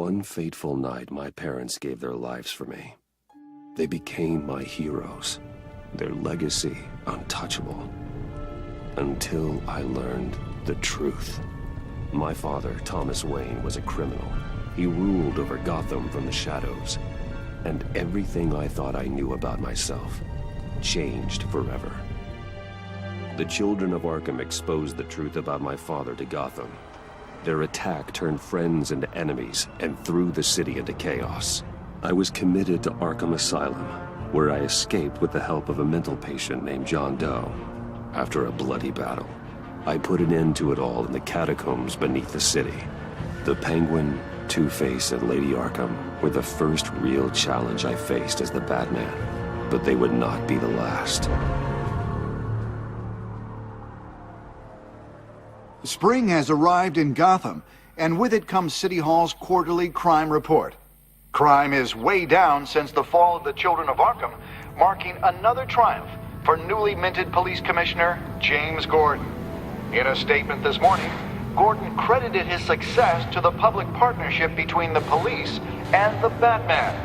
one fateful night, my parents gave their lives for me. They became my heroes, their legacy untouchable. Until I learned the truth. My father, Thomas Wayne, was a criminal. He ruled over Gotham from the shadows. And everything I thought I knew about myself changed forever. The children of Arkham exposed the truth about my father to Gotham. Their attack turned friends into enemies and threw the city into chaos. I was committed to Arkham Asylum, where I escaped with the help of a mental patient named John Doe. After a bloody battle, I put an end to it all in the catacombs beneath the city. The Penguin, Two-Face, and Lady Arkham were the first real challenge I faced as the Batman, but they would not be the last. Spring has arrived in Gotham, and with it comes City Hall's quarterly crime report. Crime is way down since the fall of the Children of Arkham, marking another triumph for newly minted Police Commissioner James Gordon. In a statement this morning, Gordon credited his success to the public partnership between the police and the Batman.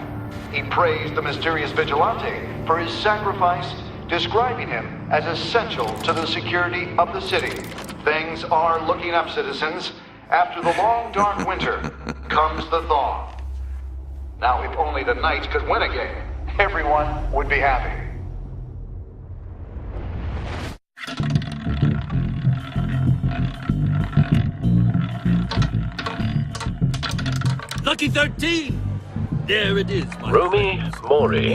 He praised the mysterious vigilante for his sacrifice, describing him as essential to the security of the city. Things are looking up, citizens. After the long, dark winter comes the thaw. Now, if only the Knights could win a game, everyone would be happy. Lucky 13! There it is, my Romy friends. Mori,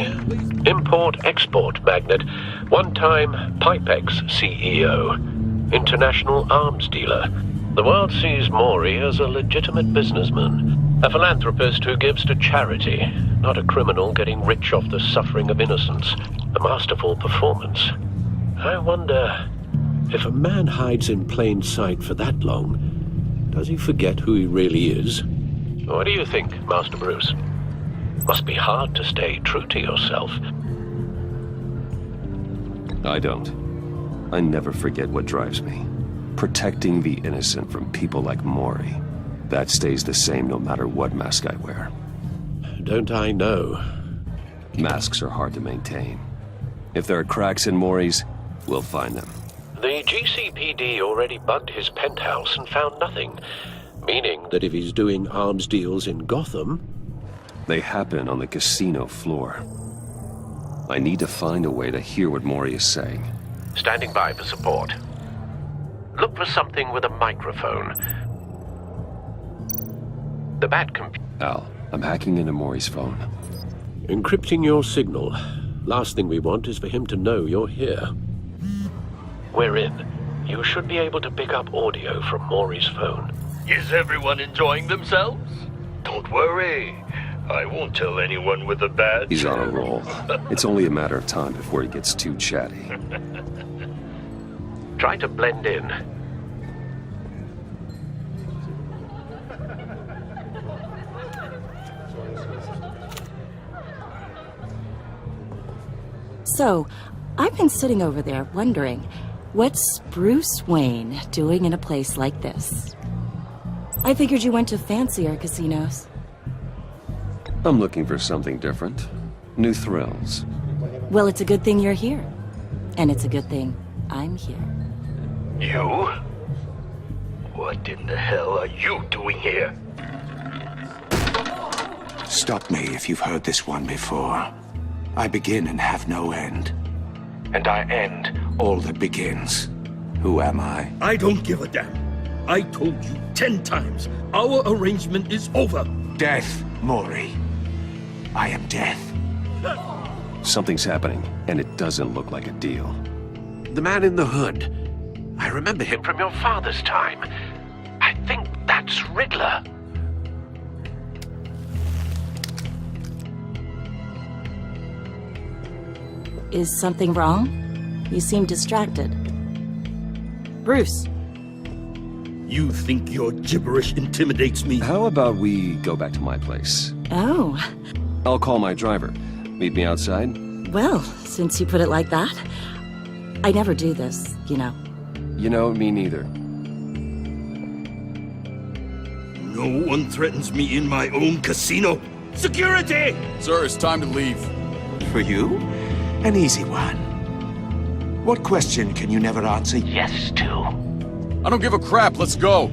import-export magnate, one-time Pipex CEO, international arms dealer. The world sees Mori as a legitimate businessman, a philanthropist who gives to charity, not a criminal getting rich off the suffering of innocence. A masterful performance. I wonder, if a man hides in plain sight for that long, does he forget who he really is? What do you think, Master Bruce? Must be hard to stay true to yourself. I don't. I never forget what drives me. Protecting the innocent from people like Mori. That stays the same no matter what mask I wear. Don't I know? Masks are hard to maintain. If there are cracks in Mori's, we'll find them. The GCPD already bugged his penthouse and found nothing. Meaning that if he's doing arms deals in Gotham... They happen on the casino floor. I need to find a way to hear what Mori is saying. Standing by for support. Look for something with a microphone. The Al, I'm hacking into Mori's phone. Encrypting your signal. Last thing we want is for him to know you're here. We're in. You should be able to pick up audio from Mori's phone. Is everyone enjoying themselves? Don't worry. I won't tell anyone with a badge. He's on a roll. It's only a matter of time before he gets too chatty. Try to blend in. So, I've been sitting over there wondering, what's Bruce Wayne doing in a place like this? I figured you went to fancier casinos. I'm looking for something different. New thrills. Well, it's a good thing you're here. And it's a good thing I'm here. You? What in the hell are you doing here? Stop me if you've heard this one before. I begin and have no end. And I end all that begins. Who am I? I don't give a damn. I told you 10 times. Our arrangement is over. Death, Mori. I am death. Something's happening, and it doesn't look like a deal. The man in the hood. I remember him from your father's time. I think that's Riddler. Is something wrong? You seem distracted. Bruce. You think your gibberish intimidates me? How about we go back to my place? Oh. I'll call my driver. Meet me outside? Well, since you put it like that, I never do this, you know. You know, me neither. No one threatens me in my own casino. Security! Sir, it's time to leave. For you? An easy one. What question can you never answer yes to? I don't give a crap. Let's go.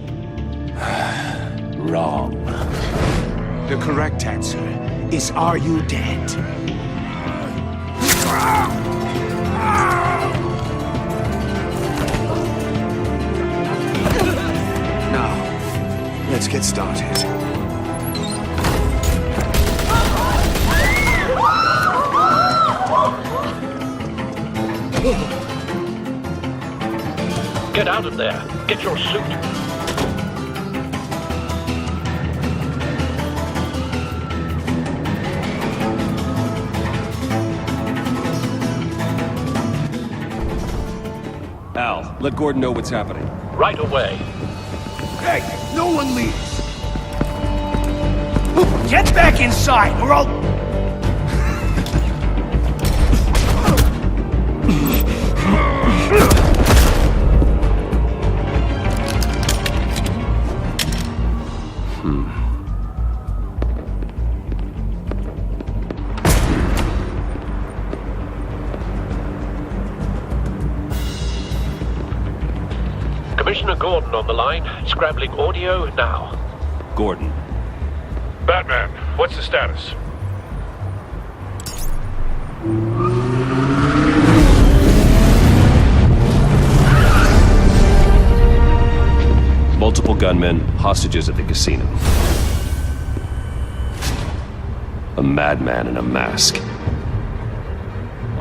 Wrong. The correct answer is, are you dead? Now, let's get started. Get out of there. Get your suit. Al, let Gordon know what's happening. Right away. Hey, no one leaves! Get back inside, or I'll... Commissioner Gordon on the line. Scrambling audio now. Gordon. Batman, what's the status? Multiple gunmen, hostages at the casino. A madman in a mask.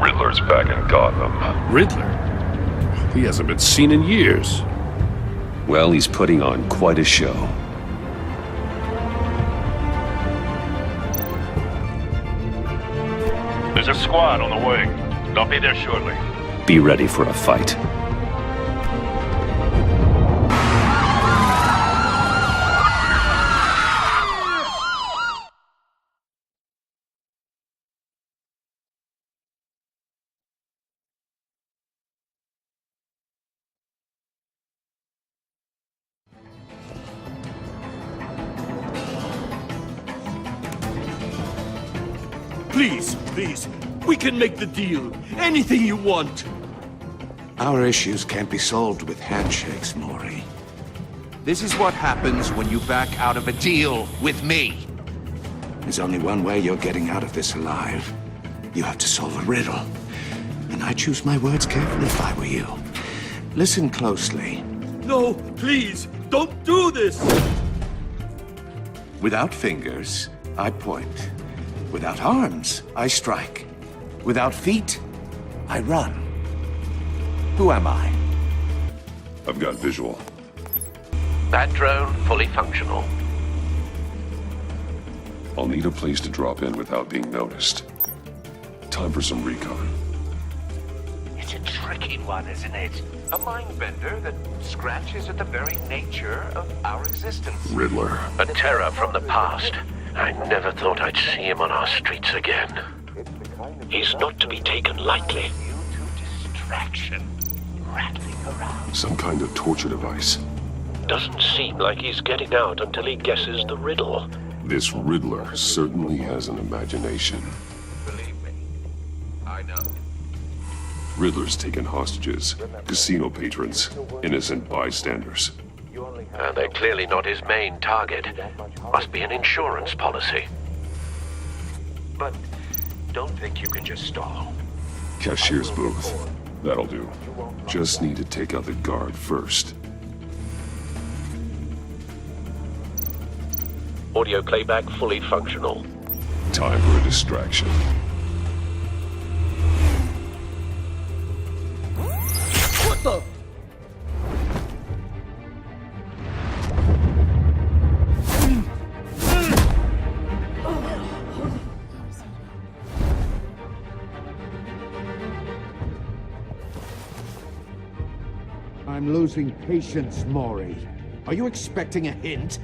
Riddler's back in Gotham. Riddler? He hasn't been seen in years. Well, he's putting on quite a show. There's a squad on the way. They'll be there shortly. Be ready for a fight. Please, we can make the deal. Anything you want. Our issues can't be solved with handshakes, Maury. This is what happens when you back out of a deal with me. There's only one way you're getting out of this alive. You have to solve a riddle. And I choose my words carefully if I were you. Listen closely. No, please, don't do this! Without fingers, I point. Without arms, I strike. Without feet, I run. Who am I? I've got visual. Bat drone fully functional. I'll need a place to drop in without being noticed. Time for some recon. It's a tricky one, isn't it? A mind bender that scratches at the very nature of our existence. Riddler. A terror from the past. I never thought I'd see him on our streets again. He's not to be taken lightly. Due to distraction. Rattling around. Some kind of torture device. Doesn't seem like he's getting out until he guesses the riddle. This Riddler certainly has an imagination. Believe me, I know. Riddler's taken hostages, casino patrons, innocent bystanders. They're clearly not his main target. Must be an insurance policy. But don't think you can just stall. Cashier's booth. That'll do. Just need to take out the guard first. Audio playback fully functional. Time for a distraction. What the? I'm losing patience, Maury. Are you expecting a hint?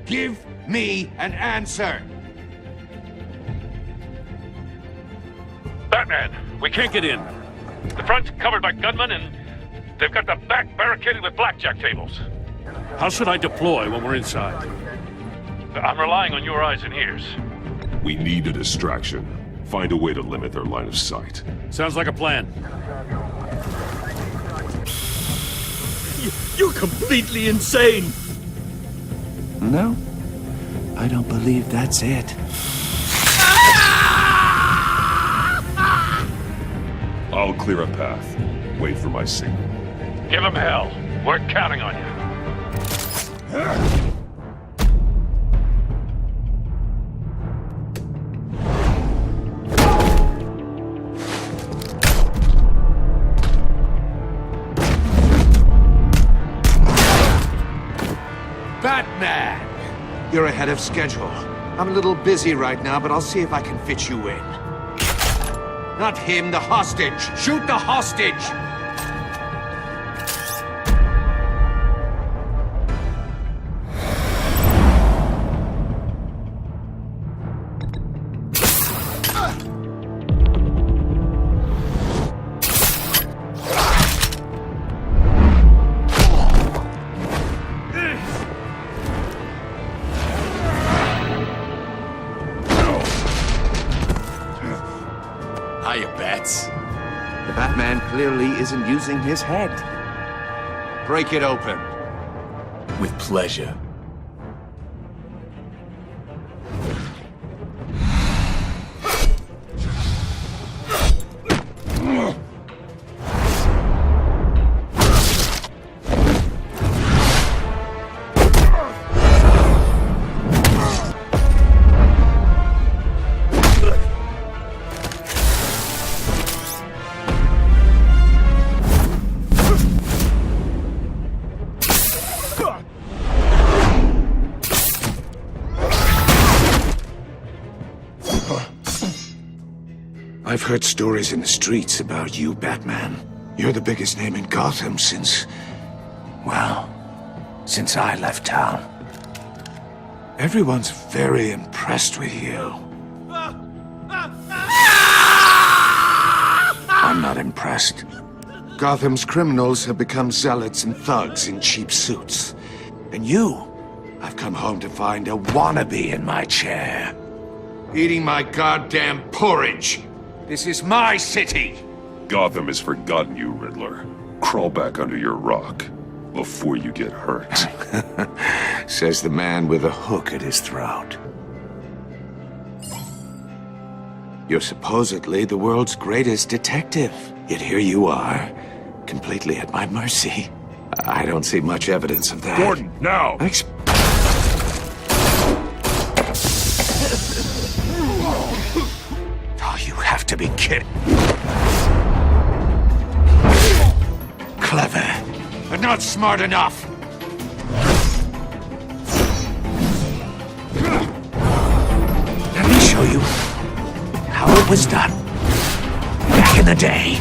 Give me an answer! Batman, we can't get in. The front's covered by gunmen, and they've got the back barricaded with blackjack tables. How should I deploy when we're inside? I'm relying on your eyes and ears. We need a distraction. Find a way to limit their line of sight. Sounds like a plan. You're completely insane! No, I don't believe that's it. I'll clear a path. Wait for my signal. Give him hell. We're counting on you. Batman! You're ahead of schedule. I'm a little busy right now, but I'll see if I can fit you in. Not him, the hostage! Shoot the hostage! Hiya, Bats. The Batman clearly isn't using his head. Break it open. With pleasure. I've heard stories in the streets about you, Batman. You're the biggest name in Gotham since... well, since I left town. Everyone's very impressed with you. I'm not impressed. Gotham's criminals have become zealots and thugs in cheap suits. And you, I've come home to find a wannabe in my chair. Eating my goddamn porridge! This is my city! Gotham has forgotten you, Riddler. Crawl back under your rock before you get hurt. Says the man with a hook at his throat. You're supposedly the world's greatest detective. Yet here you are, completely at my mercy. I don't see much evidence of that. Gordon, now! Oh, you have to be kidding. Clever, but not smart enough. Let me show you how it was done back in the day.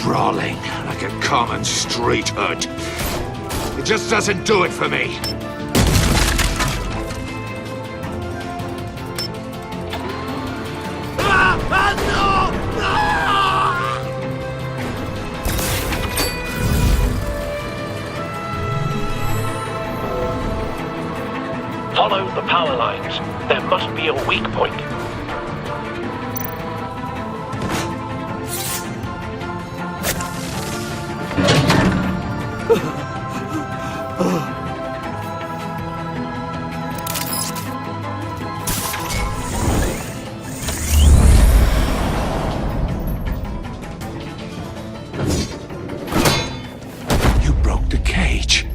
Brawling like a common street hood. It just doesn't do it for me. Follow the power lines. There must be a weak point. You broke the cage.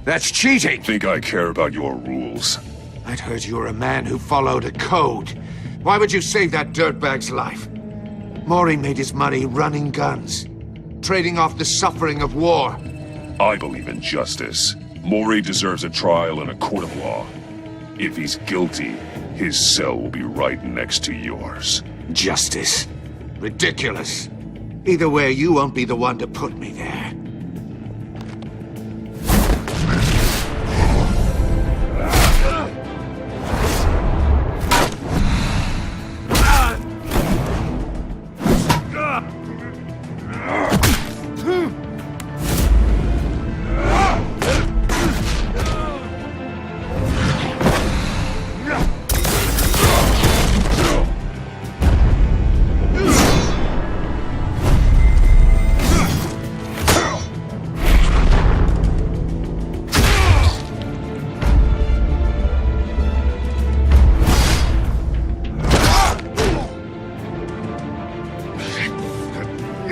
That's cheating! Think I care about your rules? I'd heard you were a man who followed a code. Why would you save that dirtbag's life? Maury made his money running guns, trading off the suffering of war. I believe in justice. Maury deserves a trial in a court of law. If he's guilty, his cell will be right next to yours. Justice. Ridiculous. Either way, you won't be the one to put me there.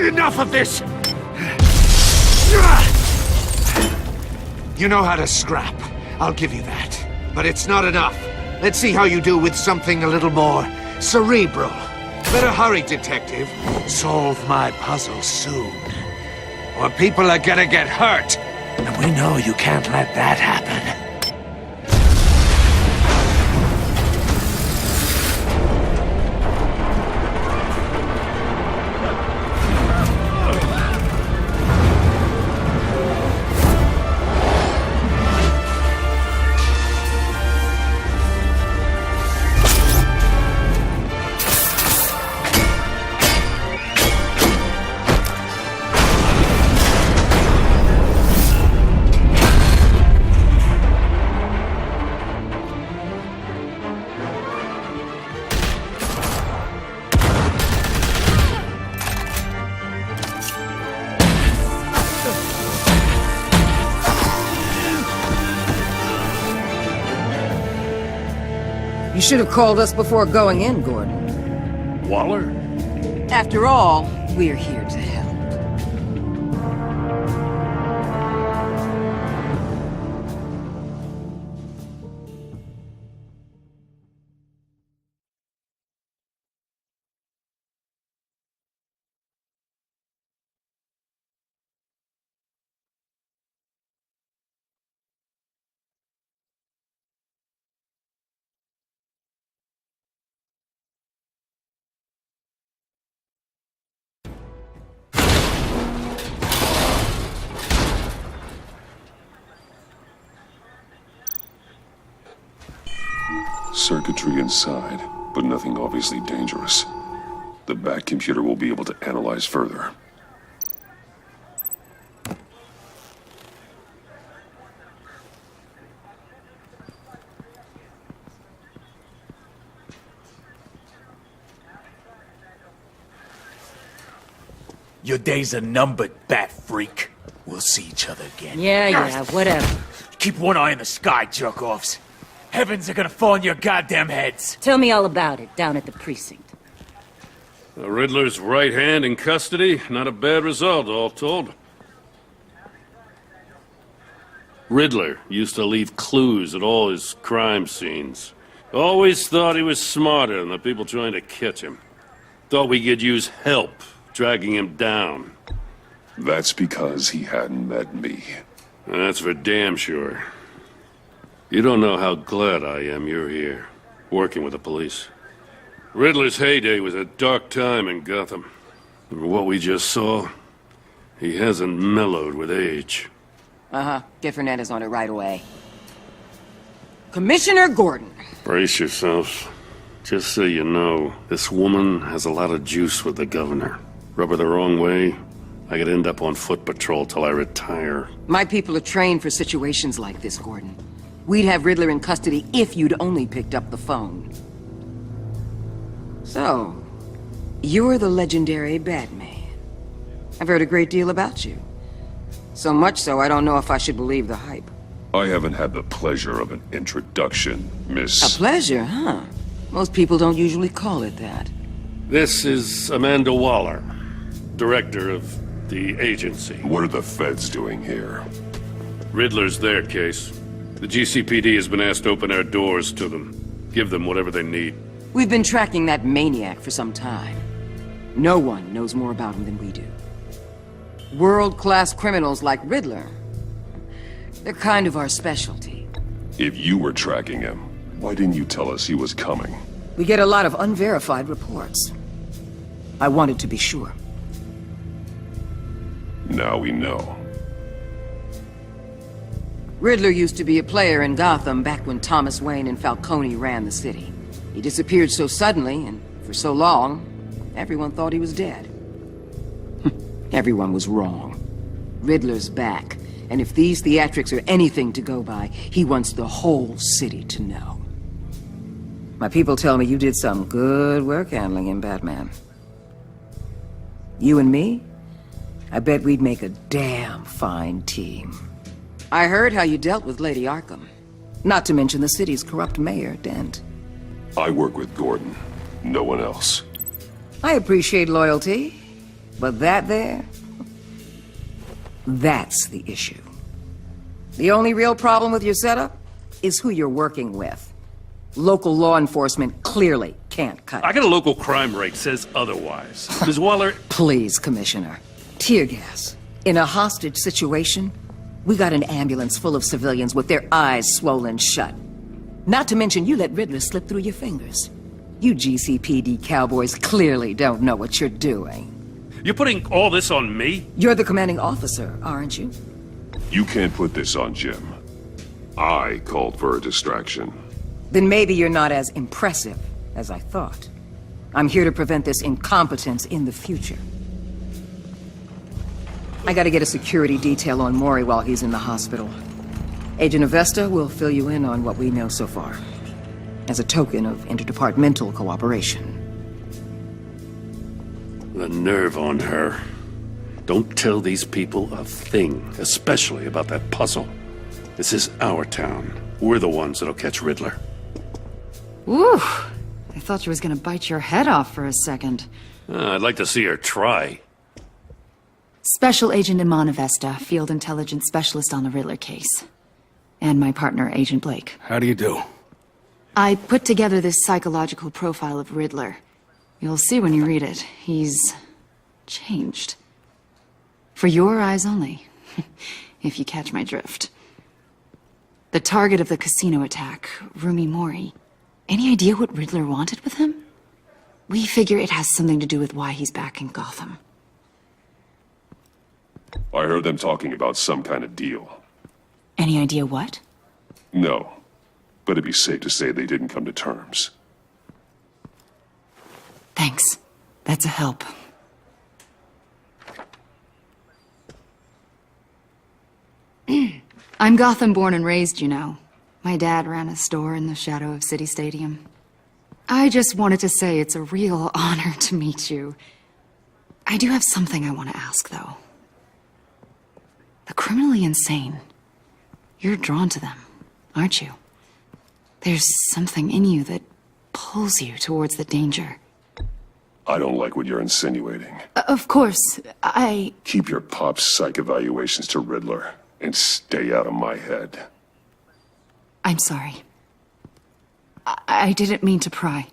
Enough of this! You know how to scrap. I'll give you that. But it's not enough. Let's see how you do with something a little more cerebral. Better hurry, detective. Solve my puzzle soon. Or people are gonna get hurt. And we know you can't let that happen. You should have called us before going in, Gordon. Waller? After all, we're here to help. Circuitry inside, but nothing obviously dangerous. The back computer will be able to analyze further. Your days are numbered, bat freak. We'll see each other again. Yeah, whatever. Keep one eye in the sky, jerk-offs. Heavens are gonna fall on your goddamn heads. Tell me all about it down at the precinct. The Riddler's right hand in custody. Not a bad result, all told. Riddler used to leave clues at all his crime scenes. Always thought he was smarter than the people trying to catch him. Thought we could use help dragging him down. That's because he hadn't met me. That's for damn sure. You don't know how glad I am you're here, working with the police. Riddler's heyday was a dark time in Gotham. And what we just saw, he hasn't mellowed with age. Uh-huh. Get Fernandez on it right away. Commissioner Gordon. Brace yourselves. Just so you know, this woman has a lot of juice with the governor. Rub her the wrong way, I could end up on foot patrol till I retire. My people are trained for situations like this, Gordon. We'd have Riddler in custody if you'd only picked up the phone. So, you're the legendary Batman. I've heard a great deal about you. So much so, I don't know if I should believe the hype. I haven't had the pleasure of an introduction, Miss... A pleasure, huh? Most people don't usually call it that. This is Amanda Waller, director of the agency. What are the feds doing here? Riddler's their case. The GCPD has been asked to open our doors to them. Give them whatever they need. We've been tracking that maniac for some time. No one knows more about him than we do. World-class criminals like Riddler. They're kind of our specialty. If you were tracking him, why didn't you tell us he was coming? We get a lot of unverified reports. I wanted to be sure. Now we know. Riddler used to be a player in Gotham back when Thomas Wayne and Falcone ran the city. He disappeared so suddenly and for so long, everyone thought he was dead. Everyone was wrong. Riddler's back, and if these theatrics are anything to go by, he wants the whole city to know. My people tell me you did some good work handling him, Batman. You and me? I bet we'd make a damn fine team. I heard how you dealt with Lady Arkham. Not to mention the city's corrupt mayor, Dent. I work with Gordon. No one else. I appreciate loyalty, but that there... that's the issue. The only real problem with your setup is who you're working with. Local law enforcement clearly can't cut it. I got a local crime rate says otherwise. Ms. Waller... Please, Commissioner. Tear gas. In a hostage situation, we got an ambulance full of civilians with their eyes swollen shut. Not to mention you let Riddler slip through your fingers. You GCPD cowboys clearly don't know what you're doing. You're putting all this on me? You're the commanding officer, aren't you? You can't put this on Jim. I called for a distraction. Then maybe you're not as impressive as I thought. I'm here to prevent this incompetence in the future. I gotta get a security detail on Mori while he's in the hospital. Agent Avesta will fill you in on what we know so far, as a token of interdepartmental cooperation. The nerve on her. Don't tell these people a thing, especially about that puzzle. This is our town. We're the ones that'll catch Riddler. Woo! I thought she was gonna bite your head off for a second. I'd like to see her try. Special Agent Iman Avesta, Field Intelligence Specialist on the Riddler case. And my partner, Agent Blake. How do you do? I put together this psychological profile of Riddler. You'll see when you read it. He's... changed. For your eyes only, if you catch my drift. The target of the casino attack, Rumi Mori. Any idea what Riddler wanted with him? We figure it has something to do with why he's back in Gotham. I heard them talking about some kind of deal. Any idea what? No, but it'd be safe to say they didn't come to terms. Thanks. That's a help. I'm Gotham born and raised, you know. My dad ran a store in the shadow of City Stadium. I just wanted to say it's a real honor to meet you. I do have something I want to ask, though. The criminally insane. You're drawn to them, aren't you? There's something in you that pulls you towards the danger. I don't like what you're insinuating. Of course, I... Keep your pop's psych evaluations to Riddler, and stay out of my head. I'm sorry. I didn't mean to pry.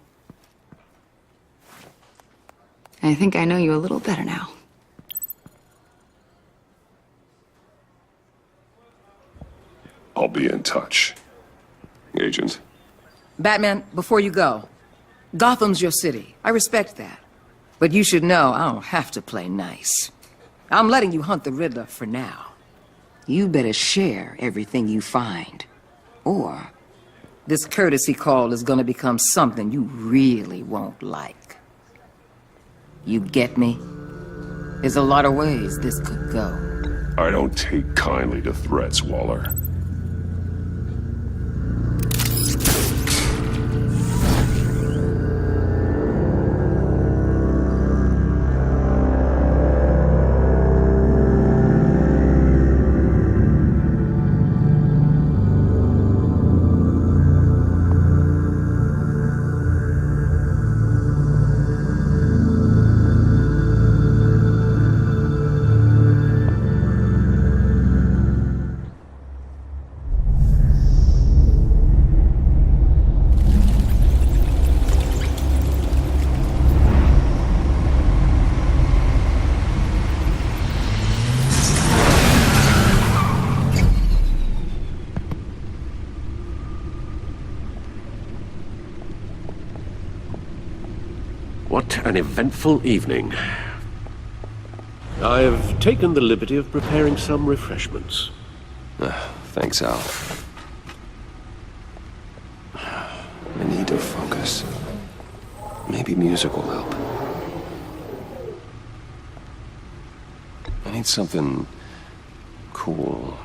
I think I know you a little better now. I'll be in touch. Agent. Batman, before you go, Gotham's your city. I respect that. But you should know I don't have to play nice. I'm letting you hunt the Riddler for now. You better share everything you find. Or this courtesy call is gonna become something you really won't like. You get me? There's a lot of ways this could go. I don't take kindly to threats, Waller. What an eventful evening. I've taken the liberty of preparing some refreshments. Thanks, Al. I need to focus. Maybe music will help. I need something cool.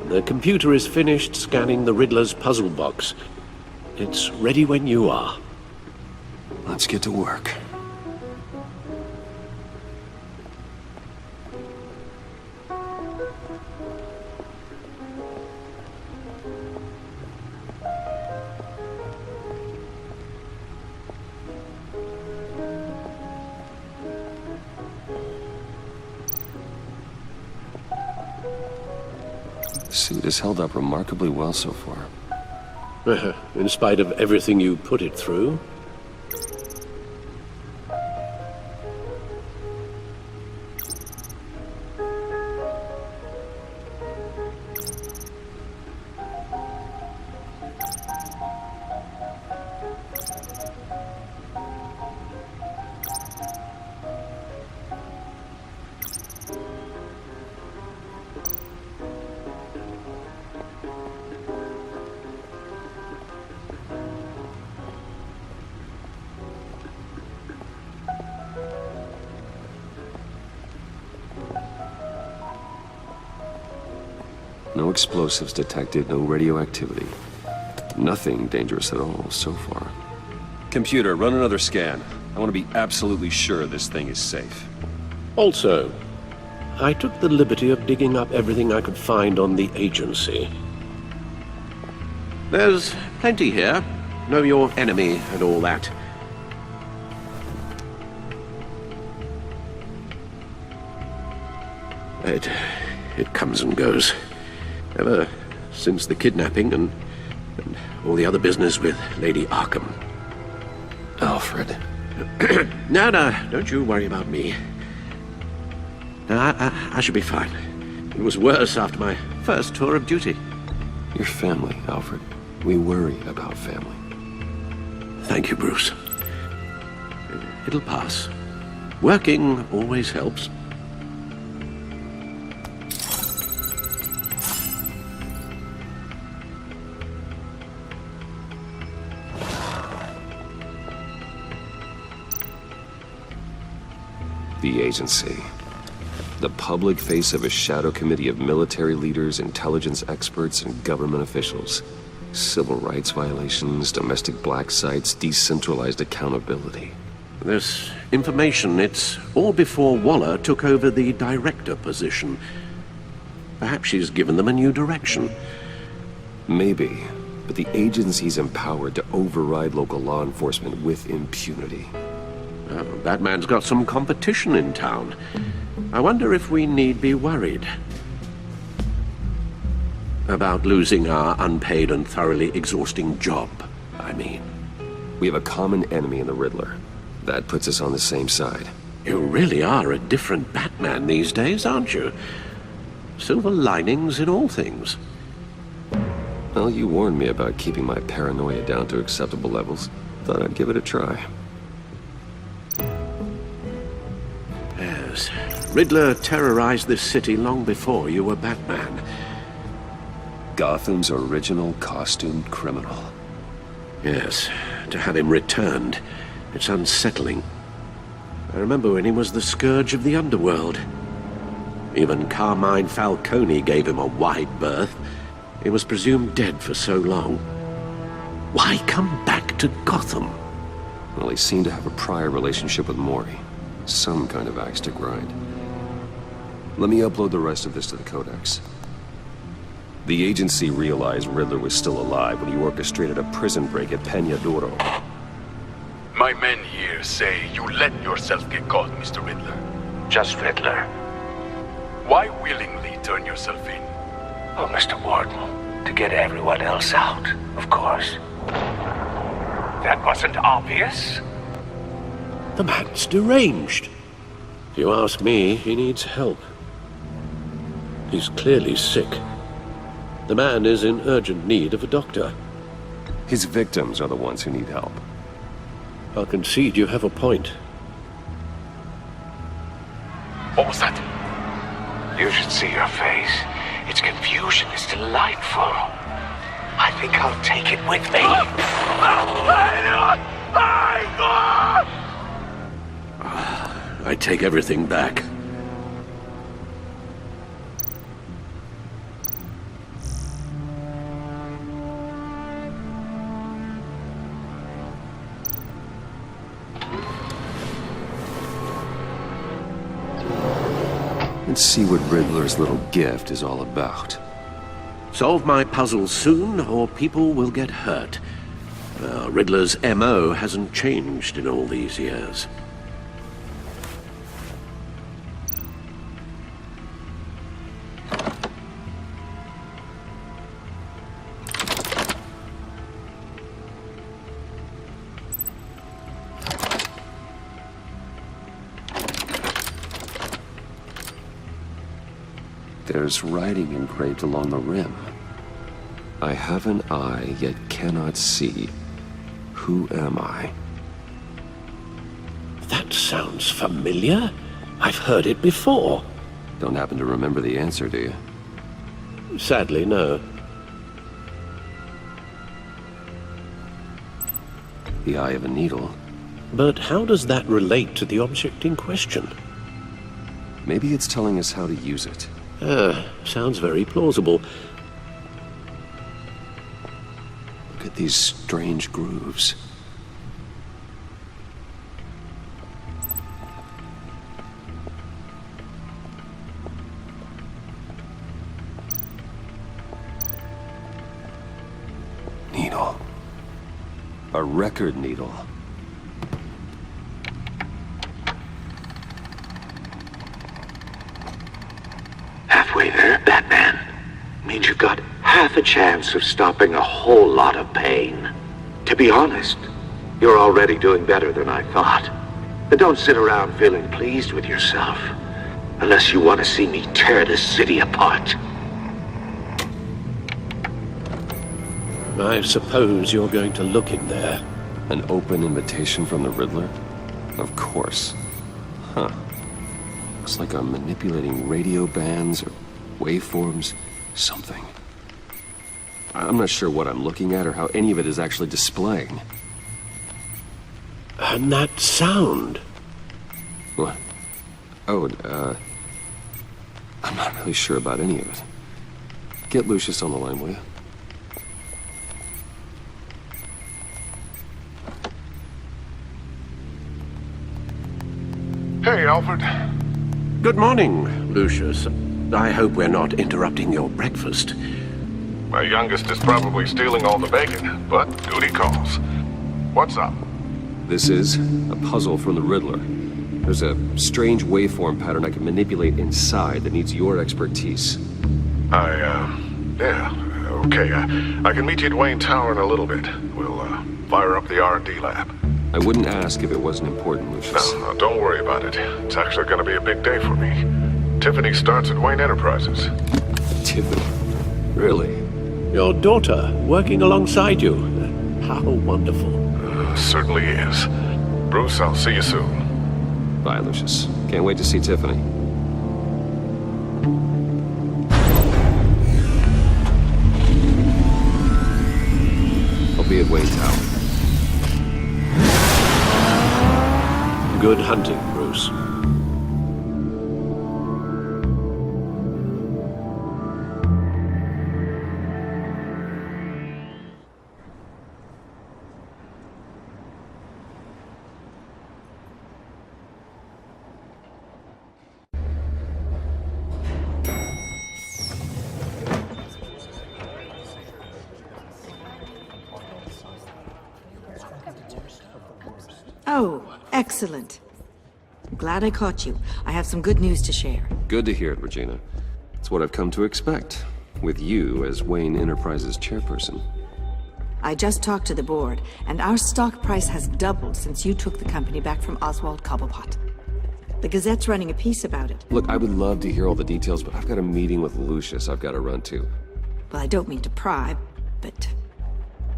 The computer is finished scanning the Riddler's puzzle box. It's ready when you are. Let's get to work. The suit has held up remarkably well so far. In spite of everything you put it through? No explosives detected, no radioactivity. Nothing dangerous at all so far. Computer, run another scan. I want to be absolutely sure this thing is safe. Also, I took the liberty of digging up everything I could find on the agency. There's plenty here. Know your enemy and all that. It comes and goes. Ever since the kidnapping and all the other business with Lady Arkham. Alfred. No, don't you worry about me. No, I should be fine. It was worse after my first tour of duty. Your family, Alfred. We worry about family. Thank you, Bruce. It'll pass. Working always helps. The agency. The public face of a shadow committee of military leaders, intelligence experts, and government officials. Civil rights violations, domestic black sites, decentralized accountability. This information, it's all before Waller took over the director position. Perhaps she's given them a new direction. Maybe, but the agency's empowered to override local law enforcement with impunity. Batman's got some competition in town. I wonder if we need be worried about losing our unpaid and thoroughly exhausting job, I mean. We have a common enemy in the Riddler. That puts us on the same side. You really are a different Batman these days, aren't you? Silver linings in all things. Well, you warned me about keeping my paranoia down to acceptable levels. Thought I'd give it a try. Yes. Riddler terrorized this city long before you were Batman. Gotham's original costumed criminal. Yes, to have him returned. It's unsettling. I remember when he was the scourge of the underworld. Even Carmine Falcone gave him a wide berth. He was presumed dead for so long. Why come back to Gotham? Well, he seemed to have a prior relationship with Mori. Some kind of axe to grind. Let me upload the rest of this to the Codex. The agency realized Riddler was still alive when he orchestrated a prison break at Peña Duro. My men here say you let yourself get caught, Mr. Riddler. Just Riddler. Why willingly turn yourself in? Oh, Mr. Warden, to get everyone else out, of course. That wasn't obvious? The man's deranged. If you ask me, he needs help. He's clearly sick. The man is in urgent need of a doctor. His victims are the ones who need help. I'll concede you have a point. What was that? You should see your face. Its confusion is delightful. I think I'll take it with me. I take everything back. Let's see what Riddler's little gift is all about. Solve my puzzle soon, or people will get hurt. Riddler's MO hasn't changed in all these years. There's writing engraved along the rim. I have an eye, yet cannot see. Who am I? That sounds familiar. I've heard it before. Don't happen to remember the answer, do you? Sadly, no. The eye of a needle. But how does that relate to the object in question? Maybe it's telling us how to use it. Sounds very plausible. Look at these strange grooves. Needle. A record needle. Halfway there, Batman. Means you've got half a chance of stopping a whole lot of pain. To be honest, you're already doing better than I thought. But don't sit around feeling pleased with yourself. Unless you want to see me tear this city apart. I suppose you're going to look in there. An open invitation from the Riddler? Of course. Huh. Looks like I'm manipulating radio bands or waveforms, something. I'm not sure what I'm looking at or how any of it is actually displaying. And that sound? What? Oh, I'm not really sure about any of it. Get Lucius on the line, will you? Hey, Alfred. Good morning, Lucius. I hope we're not interrupting your breakfast. My youngest is probably stealing all the bacon, but duty calls. What's up? This is a puzzle from the Riddler. There's a strange waveform pattern I can manipulate inside that needs your expertise. Yeah, okay. I can meet you at Wayne Tower in a little bit. We'll, fire up the R&D lab. I wouldn't ask if it wasn't important, Lucius. No, don't worry about it. It's actually gonna be a big day for me. Tiffany starts at Wayne Enterprises. Tiffany? Really? Your daughter, working alongside you. How wonderful. Certainly is. Bruce, I'll see you soon. Bye, Lucius. Can't wait to see Tiffany. I'll be at Wayne Tower. Good hunting, Bruce. Oh, excellent. I'm glad I caught you. I have some good news to share. Good to hear it, Regina. It's what I've come to expect, with you as Wayne Enterprises chairperson. I just talked to the board, and our stock price has doubled since you took the company back from Oswald Cobblepot. The Gazette's running a piece about it. Look, I would love to hear all the details, but I've got a meeting with Lucius I've got to run to. Well, I don't mean to pry, but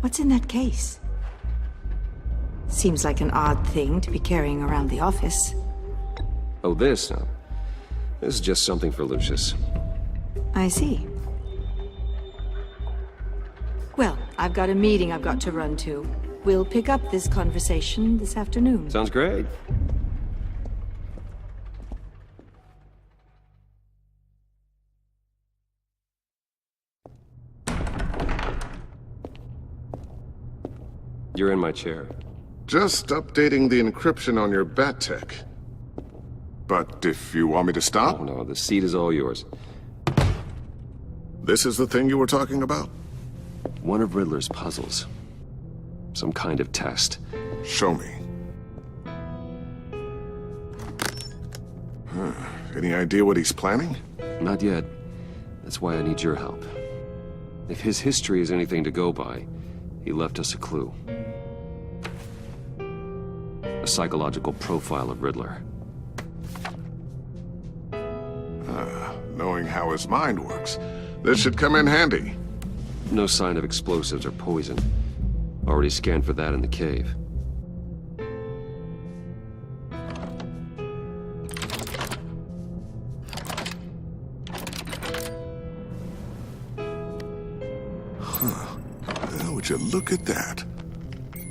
what's in that case? Seems like an odd thing to be carrying around the office. Oh, this? No. This is just something for Lucius. I see. Well, I've got a meeting I've got to run to. We'll pick up this conversation this afternoon. Sounds great. You're in my chair. Just updating the encryption on your bat tech. But if you want me to stop? Oh, no, the seat is all yours. This is the thing you were talking about? One of Riddler's puzzles. Some kind of test. Show me. Any idea what he's planning? Not yet. That's why I need your help. If his history is anything to go by, he left us a clue. A psychological profile of Riddler. Knowing how his mind works, this should come in handy. No sign of explosives or poison. Already scanned for that in the cave. Now, would you look at that?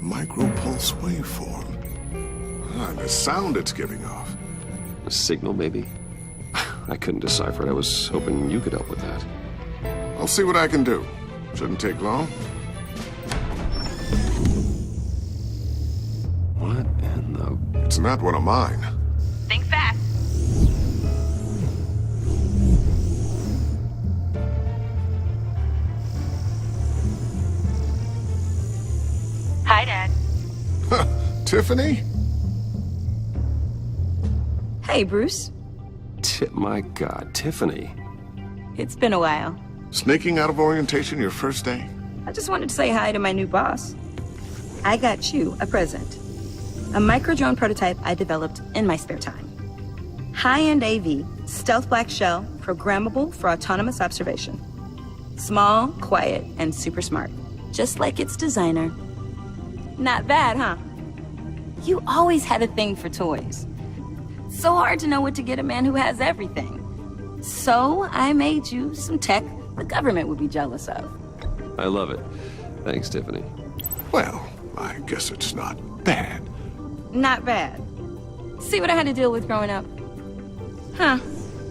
Micropulse waveform. And the sound it's giving off. A signal, maybe? I couldn't decipher it. I was hoping you could help with that. I'll see what I can do. Shouldn't take long. What in the... It's not one of mine. Think fast. Hi, Dad. Tiffany? Hey, Bruce. My God, Tiffany. It's been a while. Sneaking out of orientation your first day? I just wanted to say hi to my new boss. I got you a present. A micro-drone prototype I developed in my spare time. High-end AV, stealth black shell, programmable for autonomous observation. Small, quiet, and super smart. Just like its designer. Not bad, huh? You always had a thing for toys. So hard to know what to get a man who has everything. So I made you some tech the government would be jealous of. I love it. Thanks, Tiffany. Well, I guess it's not bad. Not bad. See what I had to deal with growing up? Huh.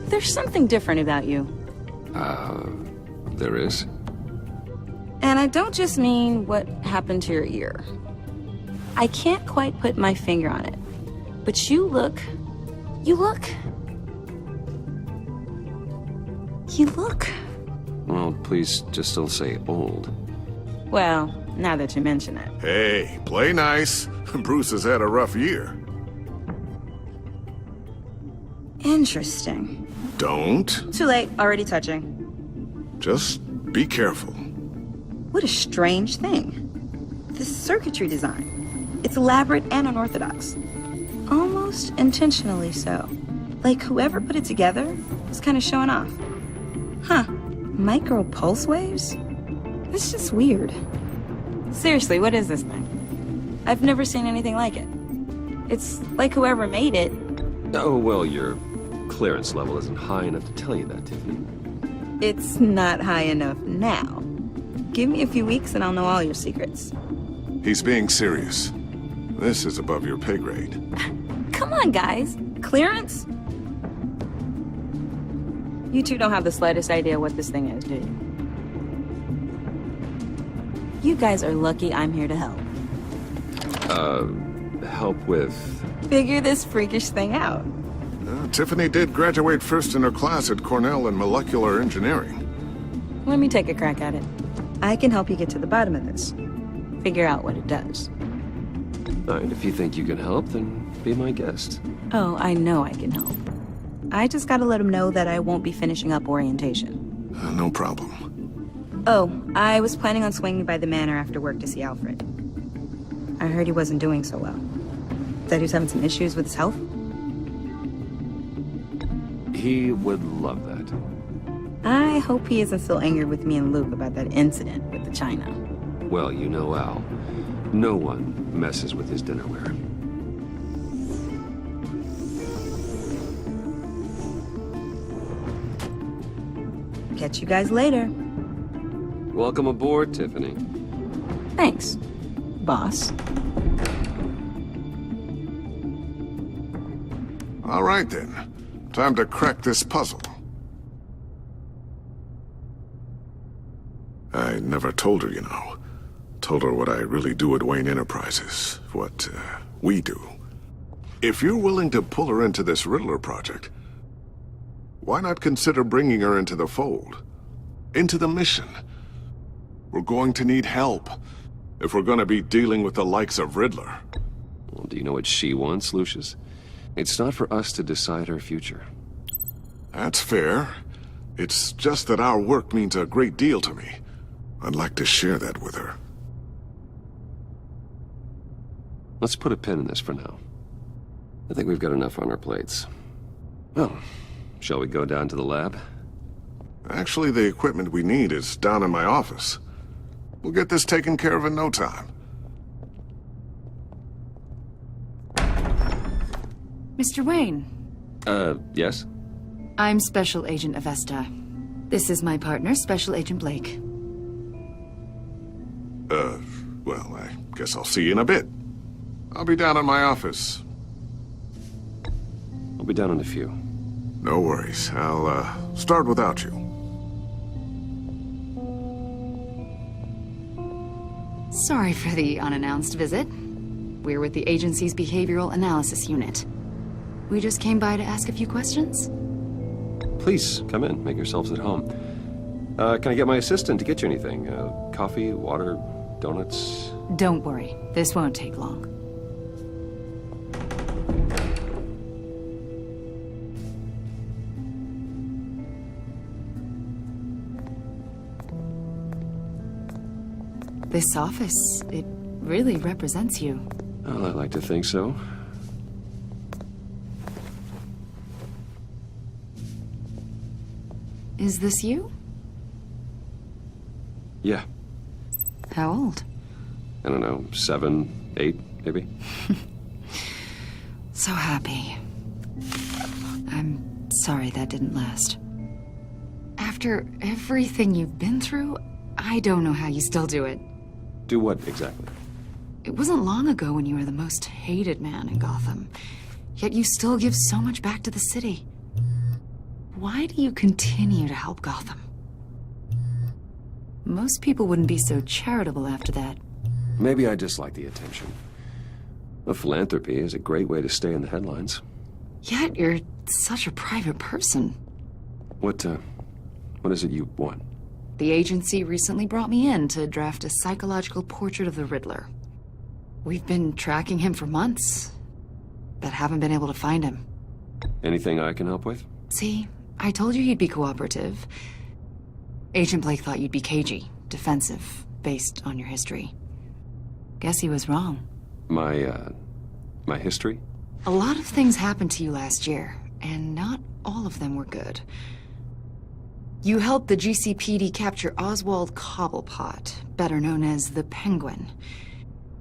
There's something different about you. There is? And I don't just mean what happened to your ear. I can't quite put my finger on it. But you look... Well, please just don't say old. Well, now that you mention it. Hey, play nice. Bruce has had a rough year. Interesting. Don't. Too late, already touching. Just be careful. What a strange thing. This circuitry design. It's elaborate and unorthodox. Almost intentionally so. Like whoever put it together was kind of showing off. Huh. Micro pulse waves? It's just weird. Seriously, what is this thing? I've never seen anything like it. It's like whoever made it... Oh, well, your clearance level isn't high enough to tell you that, Tiffany. It's not high enough now. Give me a few weeks and I'll know all your secrets. He's being serious. This is above your pay grade. Come on, guys. Clearance? You two don't have the slightest idea what this thing is, do you? You guys are lucky I'm here to help. Help with... Figure this freakish thing out. Tiffany did graduate first in her class at Cornell in molecular engineering. Let me take a crack at it. I can help you get to the bottom of this. Figure out what it does. All right, if you think you can help, then be my guest. Oh, I know I can help. I just gotta let him know that I won't be finishing up orientation. No problem. Oh, I was planning on swinging by the manor after work to see Alfred. I heard he wasn't doing so well. That he was having some issues with his health. He would love that. I hope he isn't still angry with me and Luke about that incident with the china. Well, you know Al. No one messes with his dinnerware. Catch you guys later. Welcome aboard, Tiffany. Thanks, boss. All right, then. Time to crack this puzzle. I never told her, you know. Told her what I really do at Wayne Enterprises. What, we do. If you're willing to pull her into this Riddler project, why not consider bringing her into the fold? Into the mission? We're going to need help if we're going to be dealing with the likes of Riddler. Well, do you know what she wants, Lucius? It's not for us to decide her future. That's fair. It's just that our work means a great deal to me. I'd like to share that with her. Let's put a pin in this for now. I think we've got enough on our plates. Well, shall we go down to the lab? Actually, the equipment we need is down in my office. We'll get this taken care of in no time. Mr. Wayne. Yes? I'm Special Agent Avesta. This is my partner, Special Agent Blake. Well, I guess I'll see you in a bit. I'll be down in my office. I'll be down in a few. No worries. I'll, start without you. Sorry for the unannounced visit. We're with the agency's Behavioral Analysis Unit. We just came by to ask a few questions. Please, come in. Make yourselves at home. Can I get my assistant to get you anything? Coffee, water, donuts? Don't worry. This won't take long. This office, it really represents you. Well, I'd like to think so. Is this you? Yeah. How old? I don't know, 7, 8, maybe? So happy. I'm sorry that didn't last. After everything you've been through, I don't know how you still do it. Do what, exactly? It wasn't long ago when you were the most hated man in Gotham. Yet you still give so much back to the city. Why do you continue to help Gotham? Most people wouldn't be so charitable after that. Maybe I just like the attention. A philanthropy is a great way to stay in the headlines. Yet you're such a private person. What is it you want? The agency recently brought me in to draft a psychological portrait of the Riddler. We've been tracking him for months, but haven't been able to find him. Anything I can help with? See, I told you he'd be cooperative. Agent Blake thought you'd be cagey, defensive, based on your history. Guess he was wrong. My history? A lot of things happened to you last year, and not all of them were good. You helped the GCPD capture Oswald Cobblepot, better known as the Penguin.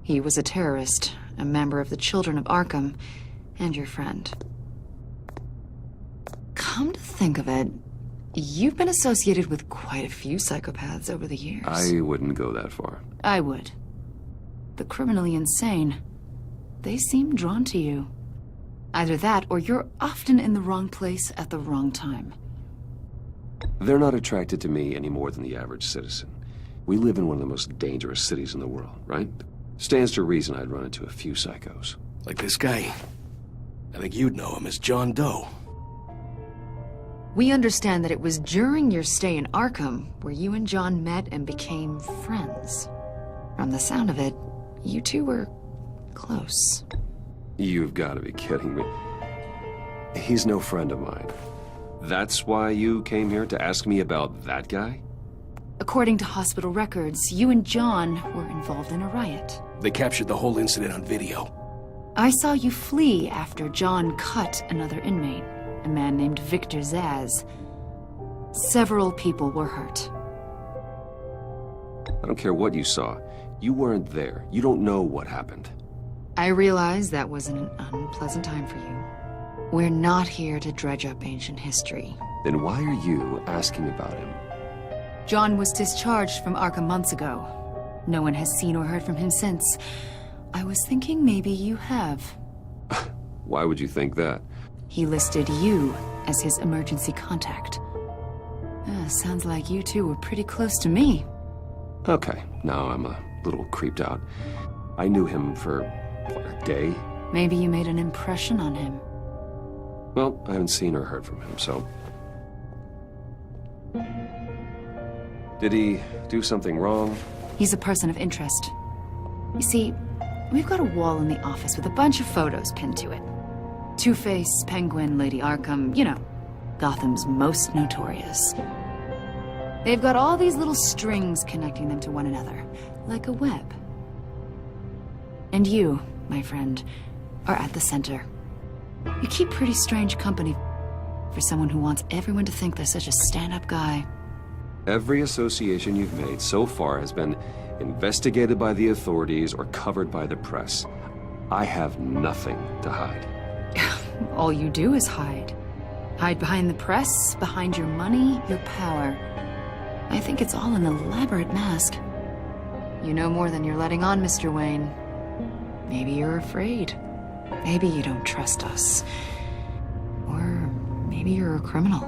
He was a terrorist, a member of the Children of Arkham, and your friend. Come to think of it, you've been associated with quite a few psychopaths over the years. I wouldn't go that far. I would. The criminally insane. They seem drawn to you. Either that, or you're often in the wrong place at the wrong time. They're not attracted to me any more than the average citizen. We live in one of the most dangerous cities in the world, right? Stands to reason I'd run into a few psychos. Like this guy. I think you'd know him as John Doe. We understand that it was during your stay in Arkham where you and John met and became friends. From the sound of it, you two were close. You've got to be kidding me. He's no friend of mine. That's why you came here to ask me about that guy? According to hospital records, you and John were involved in a riot. They captured the whole incident on video. I saw you flee after John cut another inmate. a man named Victor Zaz. Several people were hurt. I don't care what you saw. You weren't there. You don't know what happened. I realize that was an unpleasant time for you. We're not here to dredge up ancient history. Then why are you asking about him? John was discharged from Arkham months ago. No one has seen or heard from him since. I was thinking maybe you have. Why would you think that? He listed you as his emergency contact. Sounds like you two were pretty close to me. Okay, now I'm a little creeped out. I knew him for, what, a day? Maybe you made an impression on him. Well, I haven't seen or heard from him, so... Did he do something wrong? He's a person of interest. You see, we've got a wall in the office with a bunch of photos pinned to it. Two-Face, Penguin, Lady Arkham, you know, Gotham's most notorious. They've got all these little strings connecting them to one another, like a web. And you, my friend, are at the center. You keep pretty strange company for someone who wants everyone to think they're such a stand-up guy. Every association you've made so far has been investigated by the authorities or covered by the press. I have nothing to hide. All you do is hide. Hide behind the press, behind your money, your power. I think it's all an elaborate mask. You know more than you're letting on, Mr. Wayne. Maybe you're afraid. Maybe you don't trust us. Or maybe you're a criminal,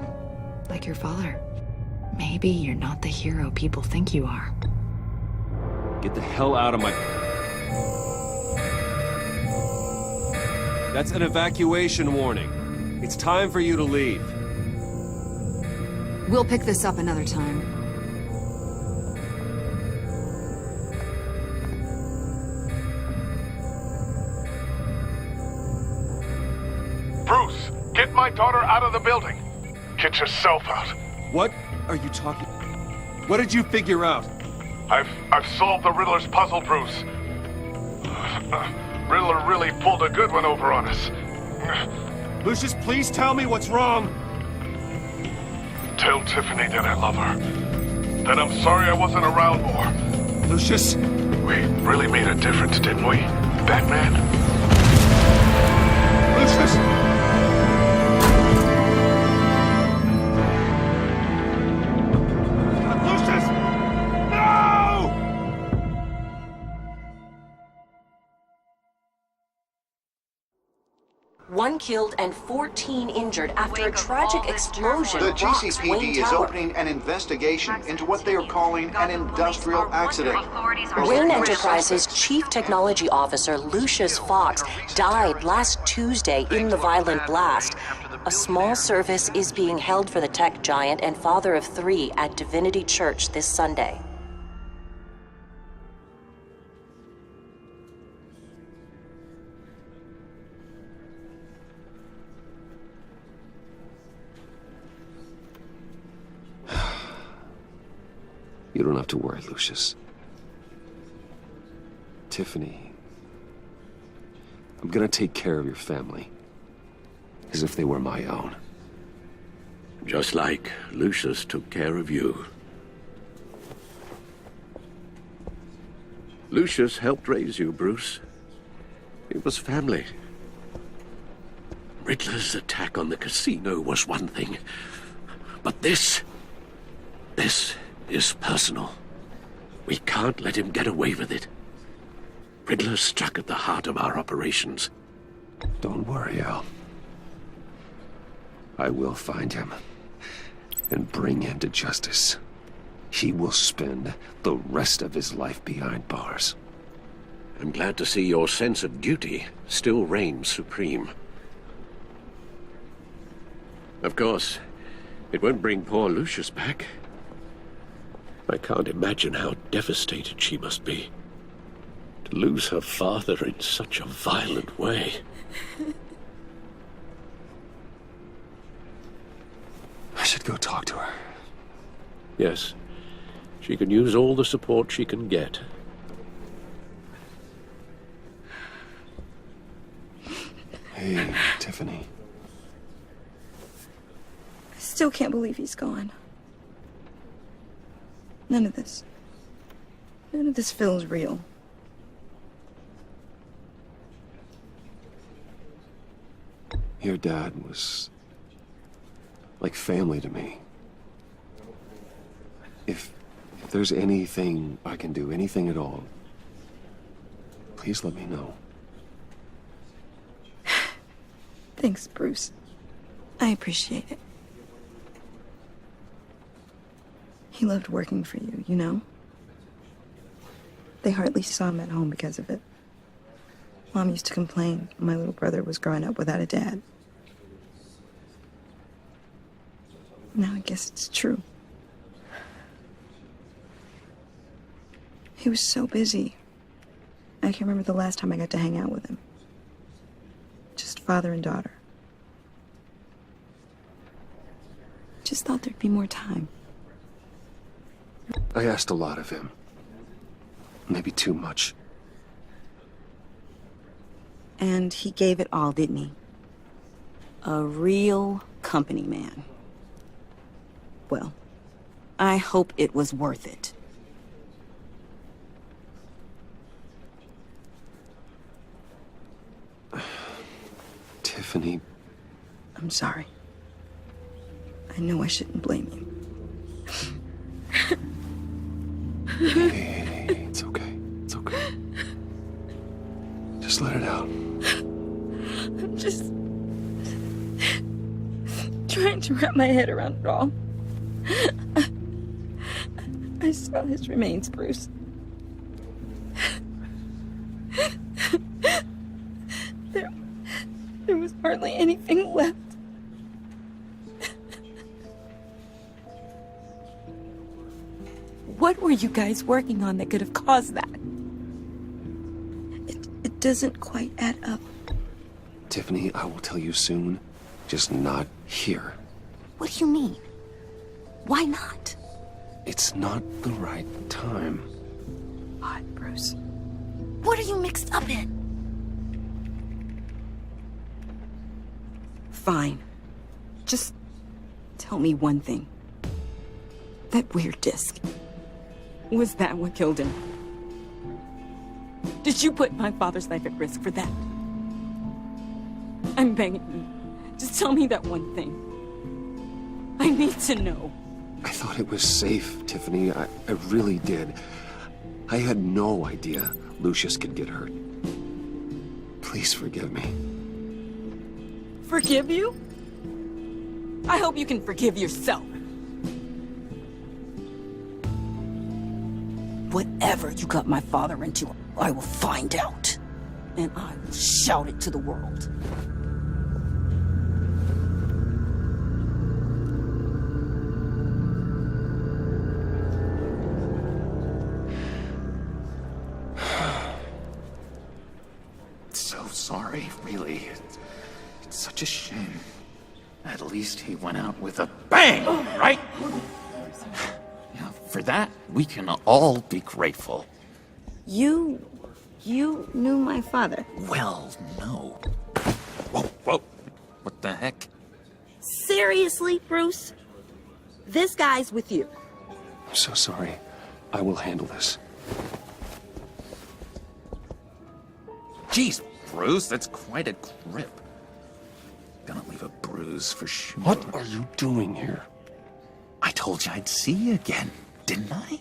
like your father. Maybe you're not the hero people think you are. Get the hell out of my... That's an evacuation warning. It's time for you to leave. We'll pick this up another time. Bruce, get my daughter out of the building. Get yourself out. What are you talking... What did you figure out? I've solved the Riddler's puzzle, Bruce. Riddler really pulled a good one over on us. Lucius, please tell me what's wrong. Tell Tiffany that I love her. That I'm sorry I wasn't around more. Lucius? We really made a difference, didn't we, Batman? Lucius! One killed and 14 injured after a tragic explosion. The rocks GCPD Wayne is Tower. opening an investigation into what they are calling an industrial accident. Wayne Enterprises' Chief Technology Officer, Lucius Fox, died last Tuesday in the violent blast. A small service is being held for the tech giant and father of 3 at Divinity Church this Sunday. You don't have to worry, Lucius. Tiffany, I'm gonna take care of your family. As if they were my own. Just like Lucius took care of you. Lucius helped raise you, Bruce. It was family. Riddler's attack on the casino was one thing. But this is personal. We can't let him get away with it. Riddler struck at the heart of our operations. Don't worry, Al. I will find him and bring him to justice. He will spend the rest of his life behind bars. I'm glad to see your sense of duty still reigns supreme. Of course, it won't bring poor Lucius back. I can't imagine how devastated she must be. To lose her father in such a violent way. I should go talk to her. Yes, she can use all the support she can get. Hey, Tiffany. still can't believe he's gone. None of this feels real. Your dad was like family to me. If there's anything I can do, anything at all, please let me know. Thanks, Bruce. I appreciate it. He loved working for you, you know? They hardly saw him at home because of it. Mom used to complain my little brother was growing up without a dad. Now I guess it's true. He was so busy. I can't remember the last time I got to hang out with him. Just father and daughter. Just thought there'd be more time. I asked a lot of him. Maybe too much. And he gave it all, didn't he? A real company man. Well, I hope it was worth it. Tiffany. I'm sorry. I know I shouldn't blame you. Hey, it's okay. It's okay. Just let it out. I'm just trying to wrap my head around it all. I saw his remains, Bruce. There was hardly anything left. What were you guys working on that could have caused that? It doesn't quite add up. Tiffany, I will tell you soon. Just not here. What do you mean? Why not? It's not the right time. What, Bruce? What are you mixed up in? Fine. Just tell me one thing. That weird disc. Was that what killed him? Did you put my father's life at risk for that? I'm begging you. Just tell me that one thing. I need to know. I thought it was safe, Tiffany. I really did. I had no idea Lucius could get hurt. Please forgive me. Forgive you? I hope you can forgive yourself. Whatever you got my father into, I will find out. And I will shout it to the world. So sorry, really. It's such a shame. At least he went out with a bang, right? Yeah, for that, we can all be grateful. You knew my father? Well, no. Whoa. What the heck? Seriously, Bruce? This guy's with you. I'm so sorry. I will handle this. Jeez, Bruce, that's quite a grip. Gonna leave a bruise for sure. What are you doing here? I told you I'd see you again, didn't I?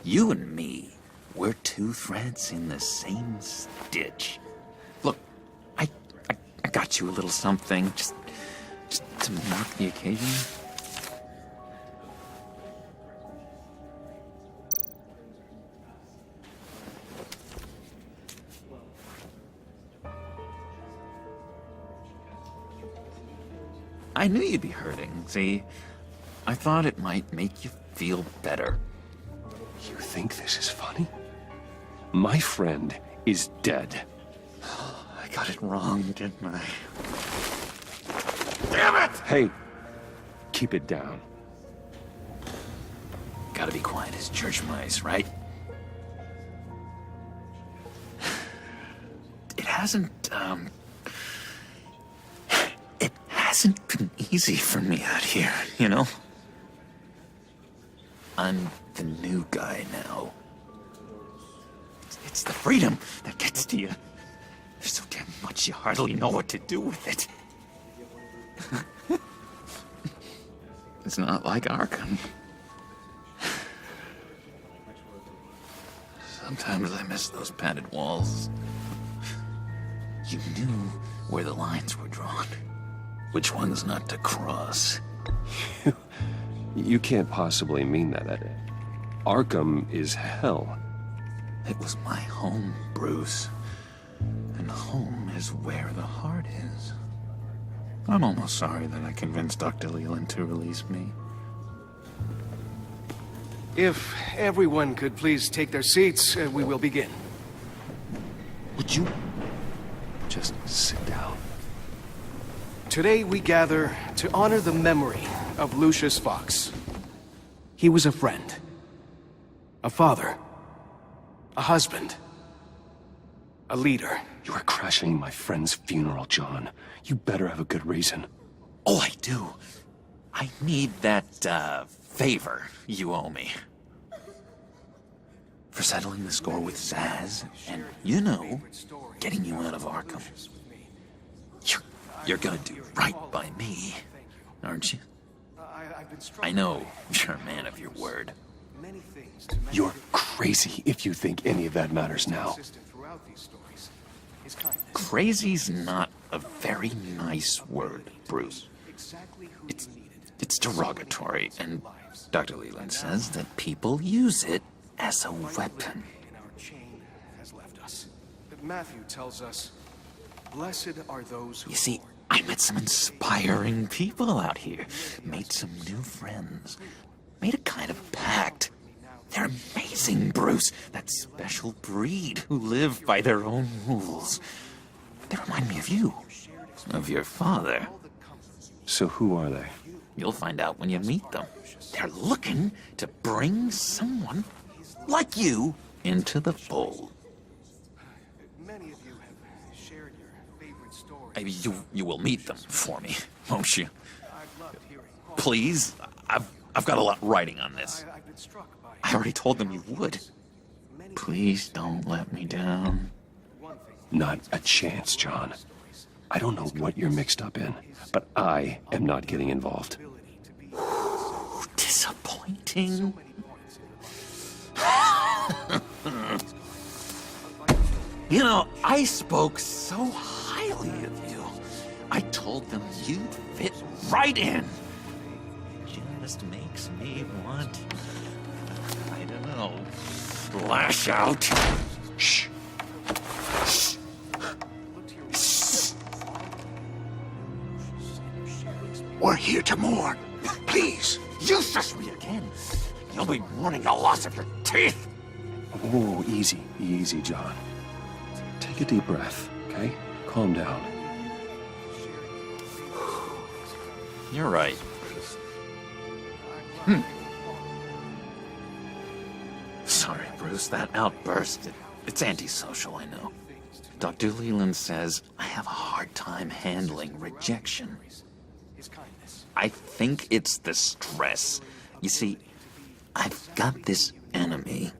You and me, we're two threads in the same stitch. Look, I got you a little something, just to mark the occasion. I knew you'd be hurting, see? I thought it might make you feel better. You think this is funny? My friend is dead. I got it wrong, didn't I? Damn it! Hey, keep it down. Gotta be quiet as church mice, right? It hasn't hasn't been easy for me out here, you know? I'm the new guy now. It's the freedom that gets to you. There's so damn much you hardly know what to do with it. It's not like Arkham. Sometimes I miss those padded walls. You knew where the lines were drawn. Which ones not to cross. You can't possibly mean that. Arkham is hell. It was my home, Bruce. And home is where the heart is. I'm almost sorry that I convinced Dr. Leland to release me. If everyone could please take their seats, we will begin. Would you just sit down? Today we gather to honor the memory of Lucius Fox. He was a friend, a father, a husband, a leader. You are crashing my friend's funeral, John. You better have a good reason. Oh, I do. I need that, favor you owe me. For settling the score with Zaz, and, you know, getting you out of Arkham. You're gonna do right by me, aren't you? I know you're a man of your word. You're crazy if you think any of that matters now. Crazy's not a very nice word, Bruce. It's derogatory, and Dr. Leland says that people use it as a weapon. Matthew tells us, blessed are those who... You see, I met some inspiring people out here. Made some new friends. Made a kind of pact. They're amazing, Bruce. That special breed who live by their own rules. They remind me of you. Of your father. So who are they? You'll find out when you meet them. They're looking to bring someone like you into the fold. Many of you have shared your favorite stories. You will meet them for me, won't you? Please, I've got a lot writing on this. I already told them you would. Please don't let me down. Not a chance, John. I don't know what you're mixed up in, but I am not getting involved. Disappointing. You know, I spoke so highly of you. I told them you'd fit right in. Just makes me want, I don't know, lash out. Shh. Shh. We're here to mourn. Please. Useless me again. You'll be mourning the loss of your teeth. Oh, easy, easy, John. Take a deep breath, okay? Calm down. You're right. Sorry, Bruce, that outburst, it's antisocial, I know. Dr. Leland says I have a hard time handling rejection. I think it's the stress. You see, I've got this enemy.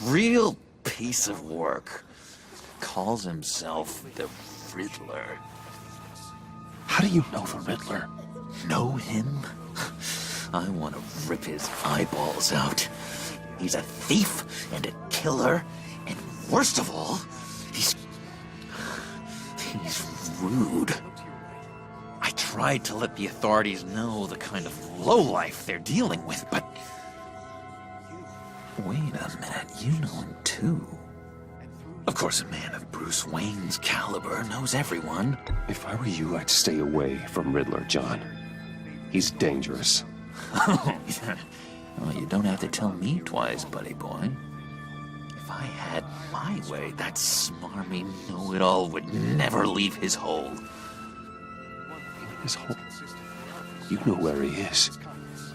Real piece of work. Calls himself the Riddler. How do you know the Riddler? Know him? I want to rip his eyeballs out. He's a thief and a killer, and worst of all, he's rude. I tried to let the authorities know the kind of lowlife they're dealing with, but... Wait a minute, you know him too. Of course, a man of Bruce Wayne's caliber knows everyone. If I were you, I'd stay away from Riddler, John. He's dangerous. Oh, yeah. Well, you don't have to tell me twice, buddy boy. If I had my way, that smarmy know-it-all would never leave his hole. His hole? You know where he is.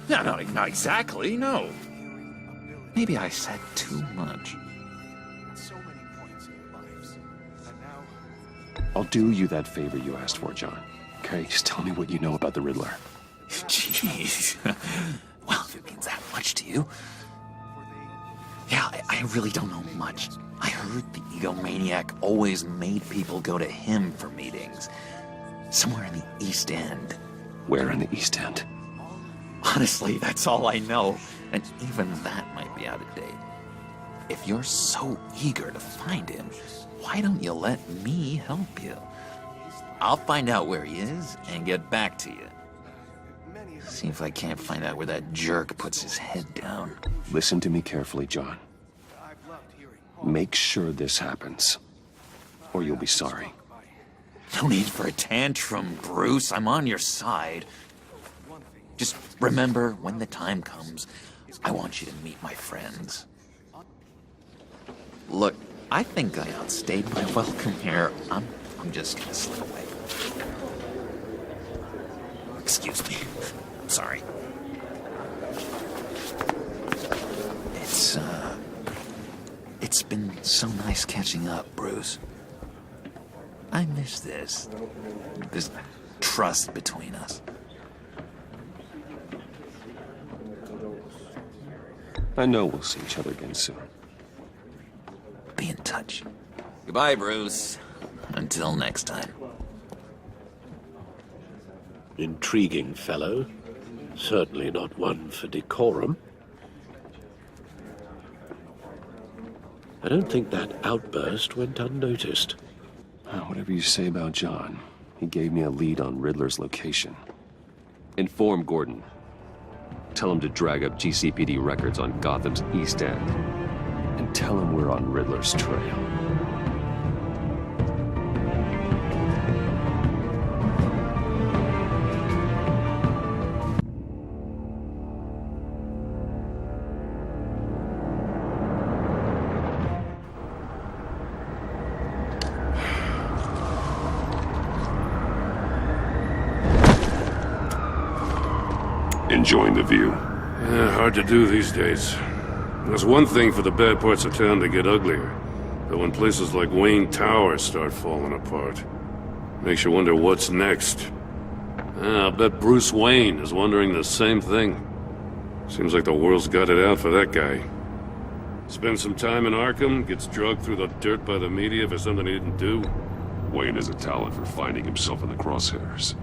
No, not exactly, no. Maybe I said too much. I'll do you that favor you asked for, John. okay? Just tell me what you know about the Riddler. Jeez. Well, if it means that much to you. Yeah, I really don't know much. I heard the egomaniac always made people go to him for meetings. Somewhere in the East End. Where in the East End? Honestly, that's all I know. And even that might be out of date. If you're so eager to find him, why don't you let me help you? I'll find out where he is and get back to you. See if I can't find out where that jerk puts his head down. Listen to me carefully, John. Make sure this happens, or you'll be sorry. No need for a tantrum, Bruce. I'm on your side. Just remember, when the time comes, I want you to meet my friends. Look, I think I outstayed my welcome here. I'm just gonna slip away. Excuse me. I'm sorry. It's been so nice catching up, Bruce. I miss this trust between us. I know we'll see each other again soon. Be in touch. Goodbye, Bruce. Until next time. Intriguing fellow. Certainly not one for decorum. I don't think that outburst went unnoticed. Whatever you say about John, he gave me a lead on Riddler's location. Inform Gordon. Tell him to drag up GCPD records on Gotham's East End. And tell him we're on Riddler's trail. Enjoying the view? Yeah, hard to do these days. There's one thing for the bad parts of town to get uglier, but when places like Wayne Tower start falling apart, makes you wonder what's next. I'll bet Bruce Wayne is wondering the same thing. Seems like the world's got it out for that guy. Spends some time in Arkham, gets drugged through the dirt by the media for something he didn't do. Wayne has a talent for finding himself in the crosshairs.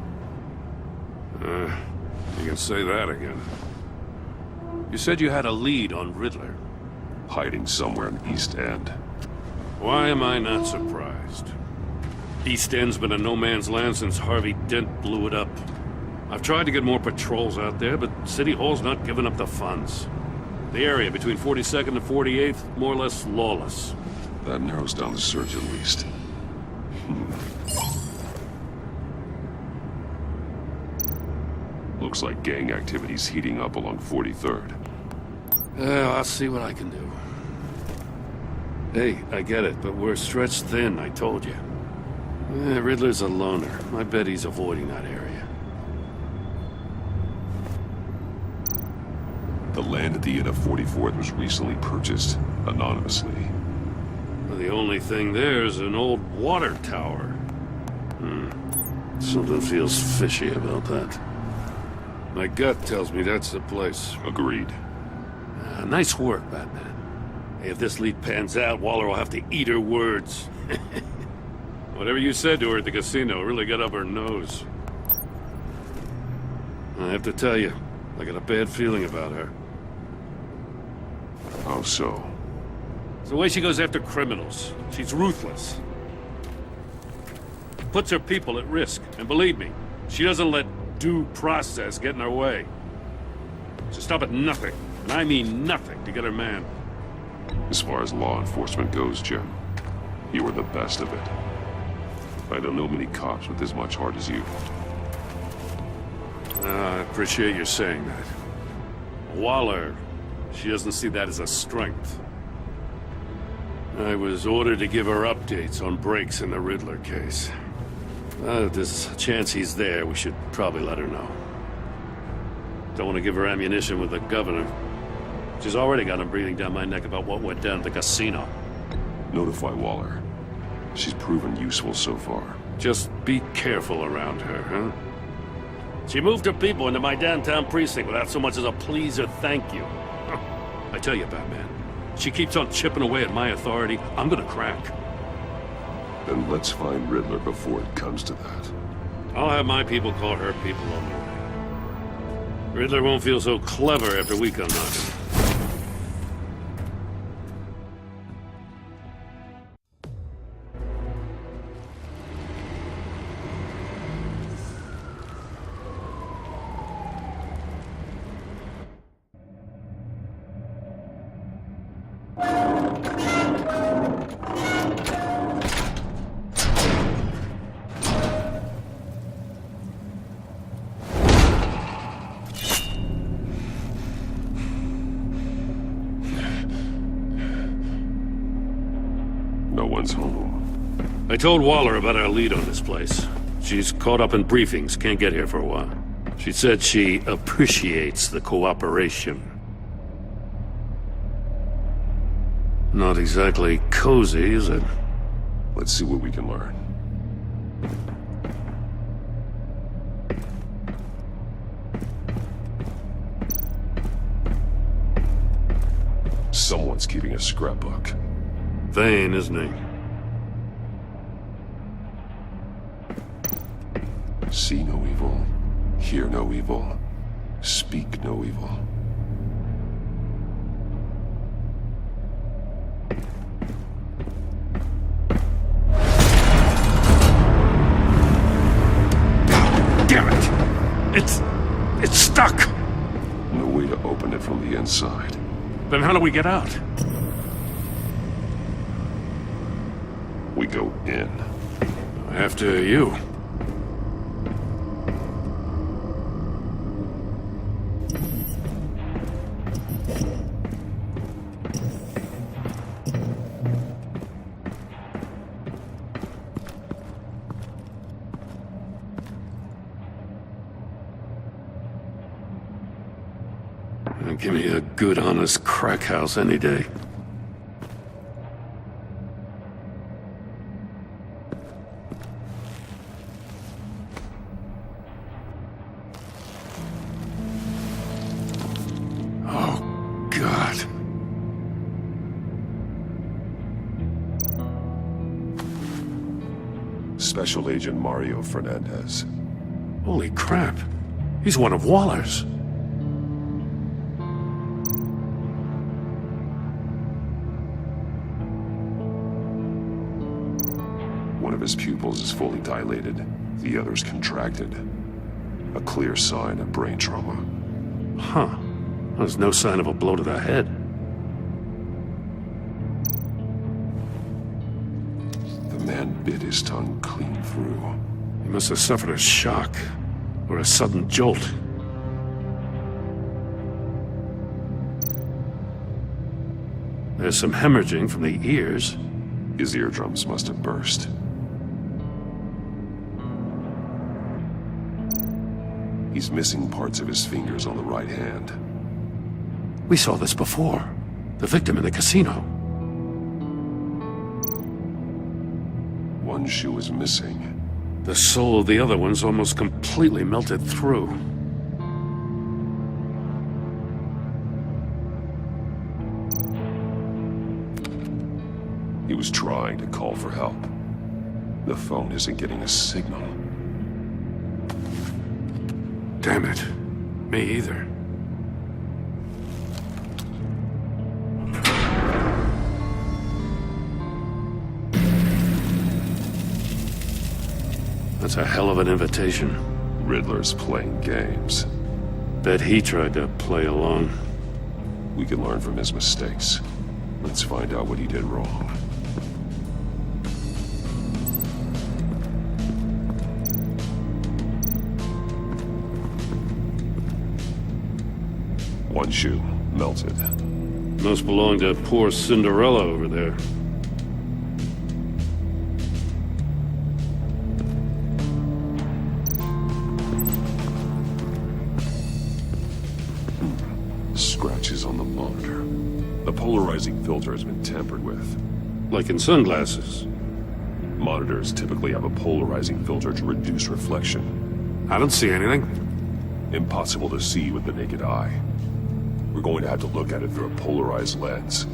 You can say that again. You said you had a lead on Riddler. Hiding somewhere in East End. Why am I not surprised? East End's been a no-man's land since Harvey Dent blew it up. I've tried to get more patrols out there, but City Hall's not giving up the funds. The area between 42nd and 48th, more or less lawless. That narrows down the search at least. Looks like gang activity's heating up along 43rd. I'll see what I can do. Hey, I get it, but we're stretched thin, I told you. Riddler's a loner. I bet he's avoiding that area. The land at the end of 44th was recently purchased, anonymously. Well, the only thing there is an old water tower. Something feels fishy about that. My gut tells me that's the place. Agreed. Nice work, Batman. Hey, if this lead pans out, Waller will have to eat her words. Whatever you said to her at the casino really got up her nose. I have to tell you, I got a bad feeling about her. How so? It's the way she goes after criminals. She's ruthless. Puts her people at risk. And believe me, she doesn't let due process get in her way. She'll stop at nothing, and I mean nothing, to get her man. As far as law enforcement goes, Jim, you are the best of it. I don't know many cops with as much heart as you. I appreciate you saying that. Waller, she doesn't see that as a strength. I was ordered to give her updates on breaks in the Riddler case. If there's a chance he's there, we should probably let her know. Don't want to give her ammunition with the governor. She's already got him breathing down my neck about what went down at the casino. Notify Waller. She's proven useful so far. Just be careful around her, huh? She moved her people into my downtown precinct without so much as a please or thank you. I tell you, Batman, she keeps on chipping away at my authority, I'm gonna crack. Then let's find Riddler before it comes to that. I'll have my people call her people on the way. Riddler won't feel so clever after we come knocking. No one's home. I told Waller about our lead on this place. She's caught up in briefings, can't get here for a while. She said she appreciates the cooperation. Not exactly cozy, is it? Let's see what we can learn. Someone's keeping a scrapbook. Vain, isn't he? See no evil, hear no evil, speak no evil. Damn it! It's stuck! No way to open it from the inside. Then how do we get out? We go in. After you. Give me a good, honest crack house any day. Oh, God. Special Agent Mario Fernandez. Holy crap. He's one of Waller's. One of his pupils is fully dilated, the other's contracted. A clear sign of brain trauma. Huh. There's no sign of a blow to the head. The man bit his tongue clean through. He must have suffered a shock, or a sudden jolt. There's some hemorrhaging from the ears. His eardrums must have burst. He's missing parts of his fingers on the right hand. We saw this before. The victim in the casino. One shoe is missing. The sole of the other one's almost completely melted through. He was trying to call for help. The phone isn't getting a signal. Damn it. Me either. That's a hell of an invitation. Riddler's playing games. Bet he tried to play along. We can learn from his mistakes. Let's find out what he did wrong. One shoe, melted. Must belong to poor Cinderella over there. Scratches on the monitor. The polarizing filter has been tampered with. Like in sunglasses. monitors typically have a polarizing filter to reduce reflection. I don't see anything. Impossible to see with the naked eye. We're going to have to look at it through a polarized lens.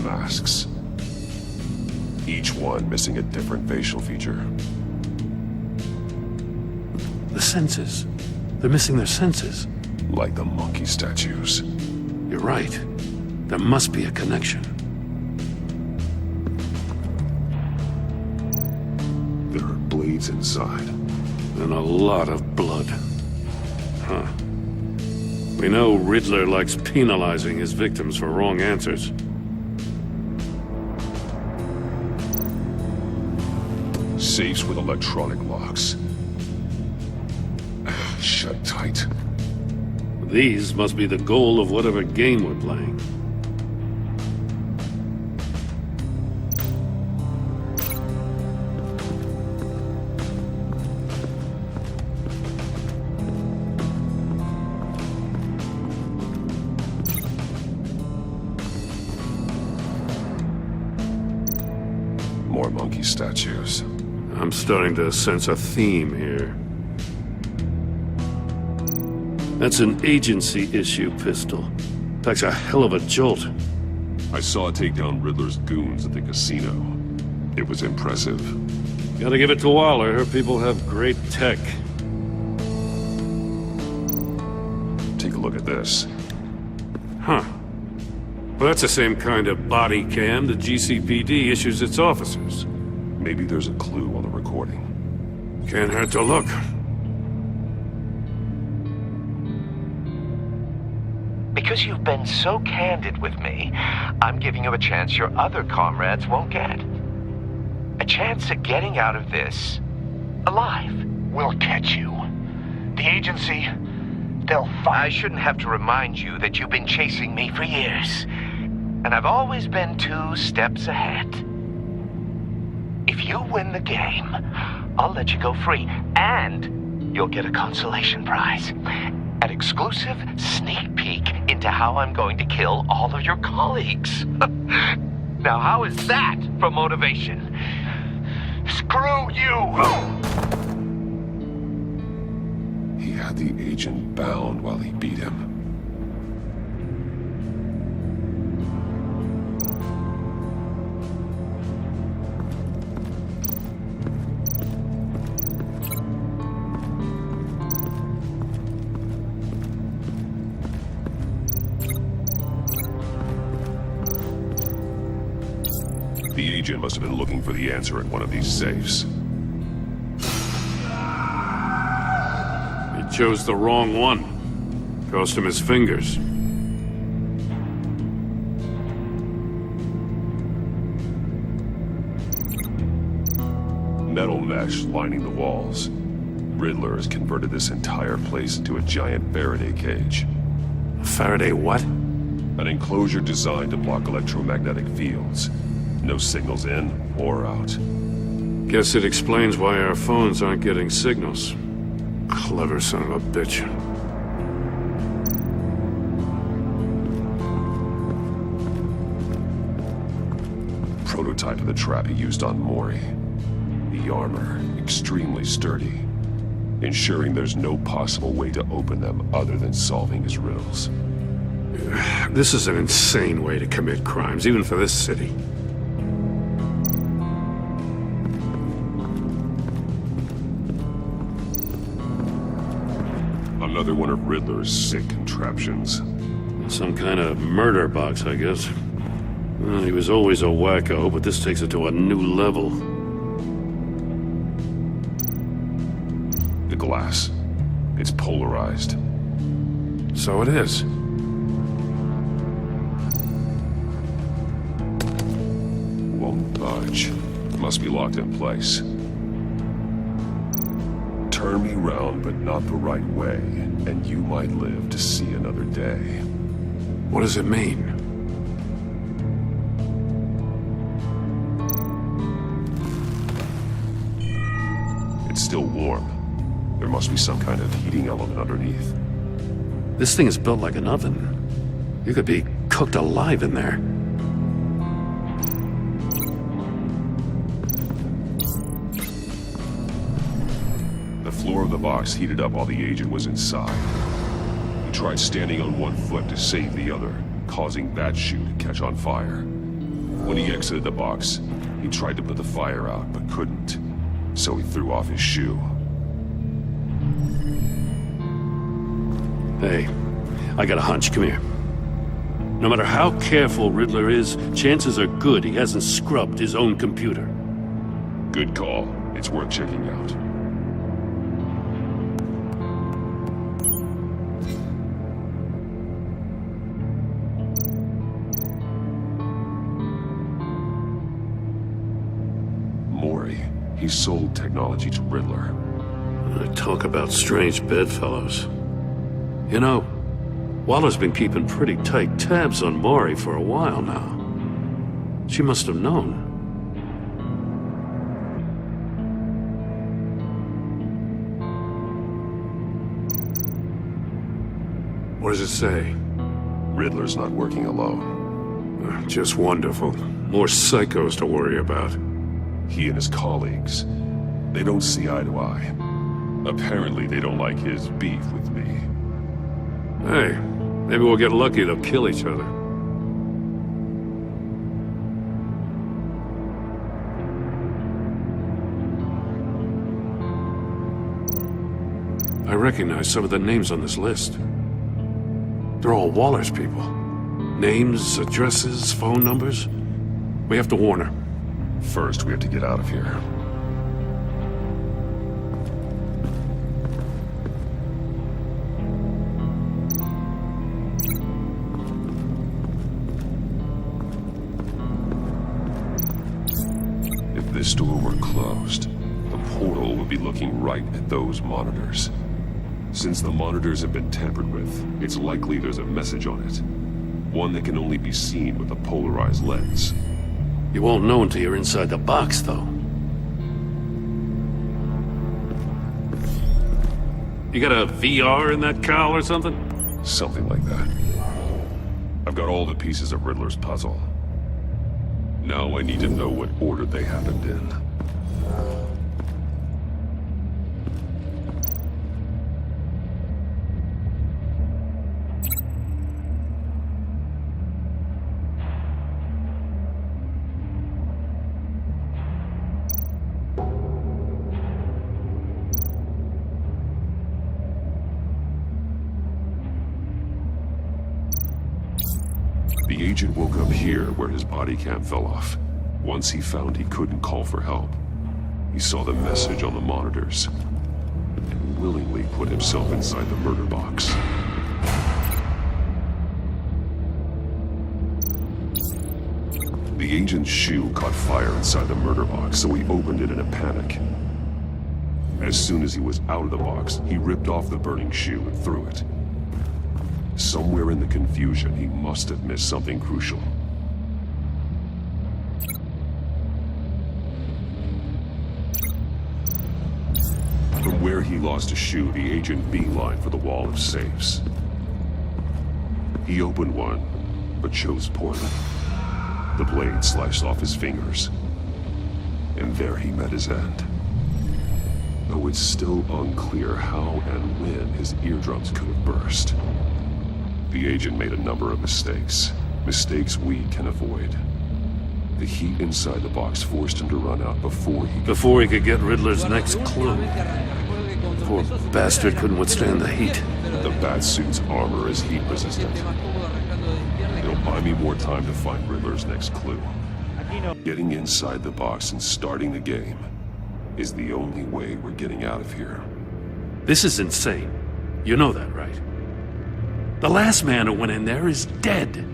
Masks. Each one missing a different facial feature. The senses. They're missing their senses. Like the monkey statues. You're right. There must be a connection. There are blades inside. And a lot of blood. Huh. We know Riddler likes penalizing his victims for wrong answers. Safes with electronic locks. Shut tight. These must be the goal of whatever game we're playing. More monkey statues. I'm starting to sense a theme here. That's an agency-issue pistol. Packs a hell of a jolt. I saw it take down Riddler's goons at the casino. It was impressive. Gotta give it to Waller. Her people have great tech. Take a look at this. Huh. Well, that's the same kind of body cam the GCPD issues its officers. Maybe there's a clue on the recording. Can't hurt to look. Because you've been so candid with me, I'm giving you a chance your other comrades won't get. A chance at getting out of this alive. We'll catch you. The agency, they'll find... I shouldn't have to remind you that you've been chasing me for years. And I've always been 2 steps ahead. If you win the game, I'll let you go free, and you'll get a consolation prize. An exclusive sneak peek into how I'm going to kill all of your colleagues. Now, how is that for motivation? Screw you! He had the agent bound while he beat him. The agent must have been looking for the answer in one of these safes. He chose the wrong one. Cost him his fingers. Metal mesh lining the walls. Riddler has converted this entire place into a giant Faraday cage. A Faraday what? An enclosure designed to block electromagnetic fields. No signals in or out. Guess it explains why our phones aren't getting signals. Clever son of a bitch. Prototype of the trap he used on Mori. The armor, extremely sturdy, ensuring there's no possible way to open them other than solving his riddles. This is an insane way to commit crimes, even for this city. Another one of Riddler's sick contraptions. Some kind of murder box, I guess. Well, he was always a wacko, but this takes it to a new level. The glass. It's polarized. So it is. Won't budge. Must be locked in place. Turn me round, but not the right way, and you might live to see another day. What does it mean? still warm. There must be some kind of heating element underneath. This thing is built like an oven. You could be cooked alive in there. The floor of the box heated up while the agent was inside. He tried standing on one foot to save the other, causing that shoe to catch on fire. When he exited the box, he tried to put the fire out, but couldn't. So he threw off his shoe. Hey, I got a hunch. Come here. No matter how careful Riddler is, chances are good he hasn't scrubbed his own computer. Good call. It's worth checking out. He sold technology to Riddler. Talk about strange bedfellows. You know, Waller's been keeping pretty tight tabs on Maury for a while now. She must have known. What does it say? Riddler's not working alone. Just wonderful. More psychos to worry about. He and his colleagues, they don't see eye to eye. Apparently they don't like his beef with me. Hey, maybe we'll get lucky they'll kill each other. I recognize some of the names on this list. They're all Waller's people. Names, addresses, phone numbers. We have to warn her. First, we have to get out of here. If this door were closed, the portal would be looking right at those monitors. Since the monitors have been tampered with, it's likely there's a message on it. One that can only be seen with a polarized lens. You won't know until you're inside the box, though. You got a VR in that cowl or something? Something like that. I've got all the pieces of Riddler's puzzle. Now I need to know what order they happened in. The agent woke up here where his body cam fell off. Once he found he couldn't call for help, he saw the message on the monitors and willingly put himself inside the murder box. The agent's shoe caught fire inside the murder box, so he opened it in a panic. As soon as he was out of the box, he ripped off the burning shoe and threw it. Somewhere in the confusion, he must have missed something crucial. From where he lost a shoe, the agent beelined for the wall of safes. He opened one, but chose poorly. The blade sliced off his fingers, and there he met his end. Though it's still unclear how and when his eardrums could have burst. The agent made a number of mistakes. Mistakes we can avoid. The heat inside the box forced him to run out before he could get Riddler's next clue. Poor bastard couldn't withstand the heat. The Batsuit's armor is heat resistant. It'll buy me more time to find Riddler's next clue. Getting inside the box and starting the game is the only way we're getting out of here. This is insane. You know that, right? The last man who went in there is dead.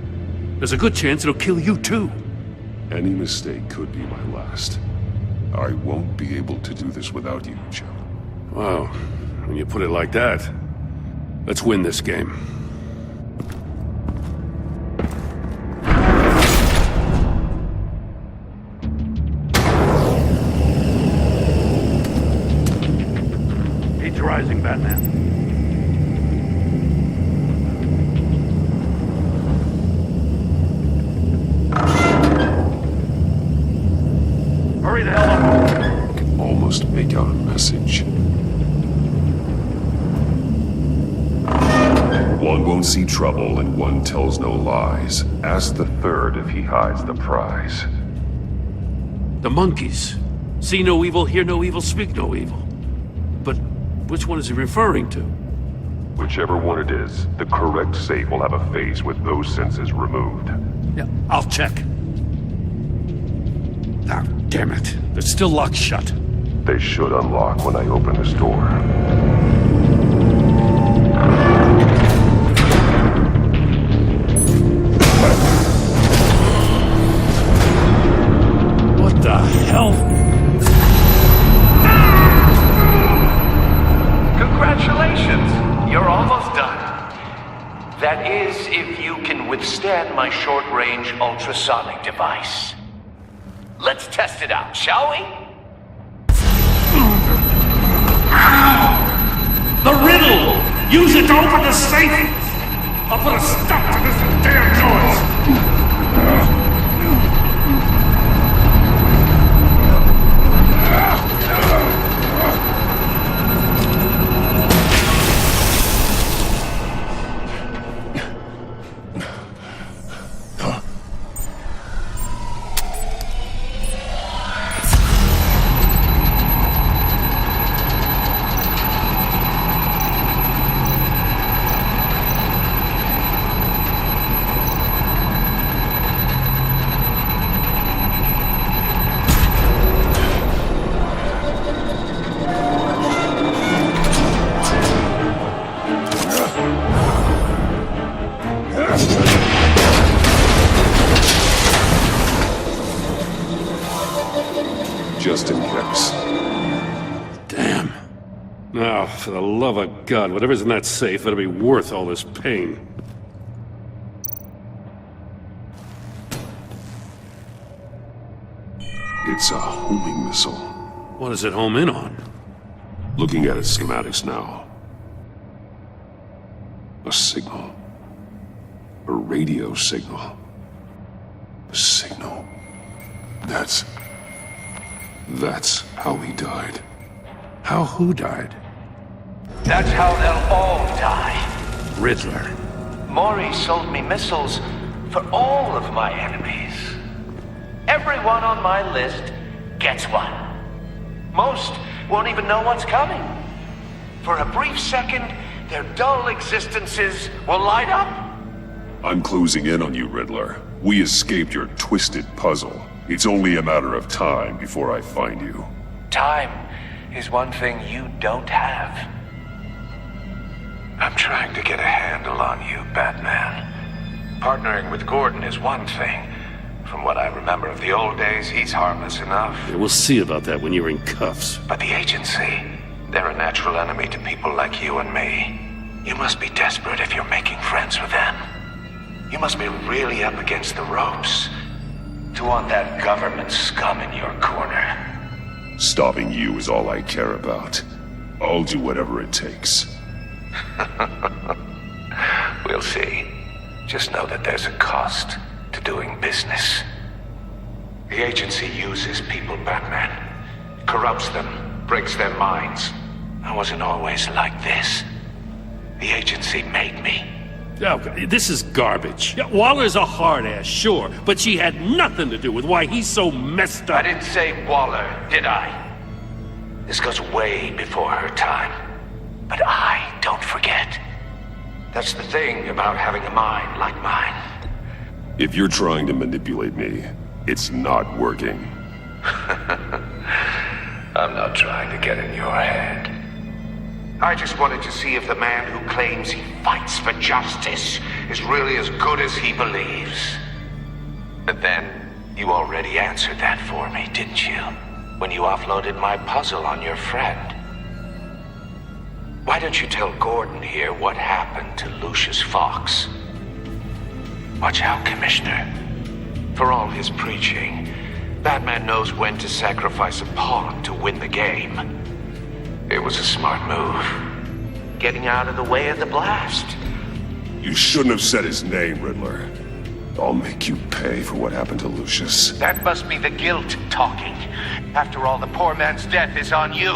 There's a good chance it'll kill you too. Any mistake could be my last. I won't be able to do this without you, Jim. Wow, when you put it like that, let's win this game. Batman. Hurry the hell up! I can almost make out a message. One won't see trouble and one tells no lies. Ask the third if he hides the prize. The monkeys. See no evil, hear no evil, speak no evil. But which one is he referring to? Whichever one it is, the correct safe will have a phase with those senses removed. Yeah, I'll check. Ah, damn it. They're still locked shut. They should unlock when I open this door. What the hell? Congratulations! You're almost done. That is, if you can withstand my short-range ultrasonic device. Let's test it out, shall we? The riddle! Use it to open the safe! I'll put a stop to this damn noise! Just in case. Damn. Now, for the love of God, whatever's in that safe, it'll be worth all this pain. It's a homing missile. What does it home in on? Looking at its schematics now. A signal. A radio signal. A signal. That's how he died. How who died? That's how they'll all die. Riddler. Maury sold me missiles for all of my enemies. Everyone on my list gets one. Most won't even know what's coming. For a brief second, their dull existences will light up. I'm closing in on you, Riddler. We escaped your twisted puzzle. It's only a matter of time before I find you. Time is one thing you don't have. I'm trying to get a handle on you, Batman. Partnering with Gordon is one thing. From what I remember of the old days, he's harmless enough. Yeah, we'll see about that when you're in cuffs. But the agency, they're a natural enemy to people like you and me. You must be desperate if you're making friends with them. You must be really up against the ropes to want that government scum in your corner. Stopping you is all I care about. I'll do whatever it takes. We'll see. Just know that there's a cost to doing business. The agency uses people, Batman. Corrupts them, breaks their minds. I wasn't always like this. The agency made me. Oh, this is garbage. Yeah, Waller's a hard-ass, sure, but she had nothing to do with why he's so messed up. I didn't say Waller, did I? This goes way before her time. But I don't forget. That's the thing about having a mind like mine. If you're trying to manipulate me, it's not working. I'm not trying to get in your head. I just wanted to see if the man who claims he fights for justice is really as good as he believes. But then, you already answered that for me, didn't you? When you offloaded my puzzle on your friend. Why don't you tell Gordon here what happened to Lucius Fox? Watch out, Commissioner. For all his preaching, Batman knows when to sacrifice a pawn to win the game. It was a smart move. getting out of the way of the blast. You shouldn't have said his name, Riddler. I'll make you pay for what happened to Lucius. That must be the guilt talking. After all, the poor man's death is on you.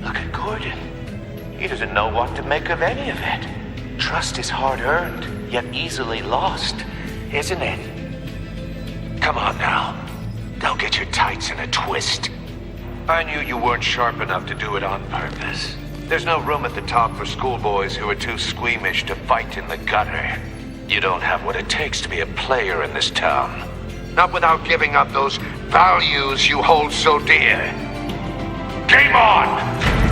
Look at Gordon. He doesn't know what to make of any of it. Trust is hard-earned, yet easily lost, isn't it? Come on now. Don't get your tights in a twist. I knew you weren't sharp enough to do it on purpose. There's no room at the top for schoolboys who are too squeamish to fight in the gutter. You don't have what it takes to be a player in this town. Not without giving up those values you hold so dear. Game on!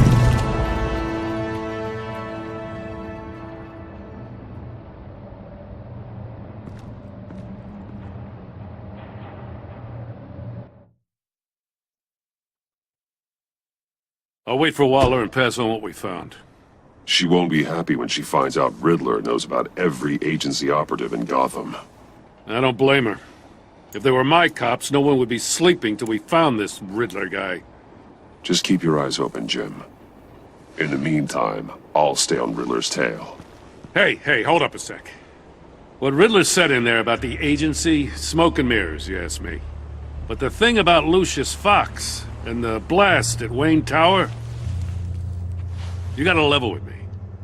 I'll wait for Waller and pass on what we found. She won't be happy when she finds out Riddler knows about every agency operative in Gotham. I don't blame her. If they were my cops, no one would be sleeping till we found this Riddler guy. Just keep your eyes open, Jim. In the meantime, I'll stay on Riddler's tail. Hey, hold up a sec. What Riddler said in there about the agency, smoke and mirrors, you ask me. But the thing about Lucius Fox and the blast at Wayne Tower... You gotta level with me.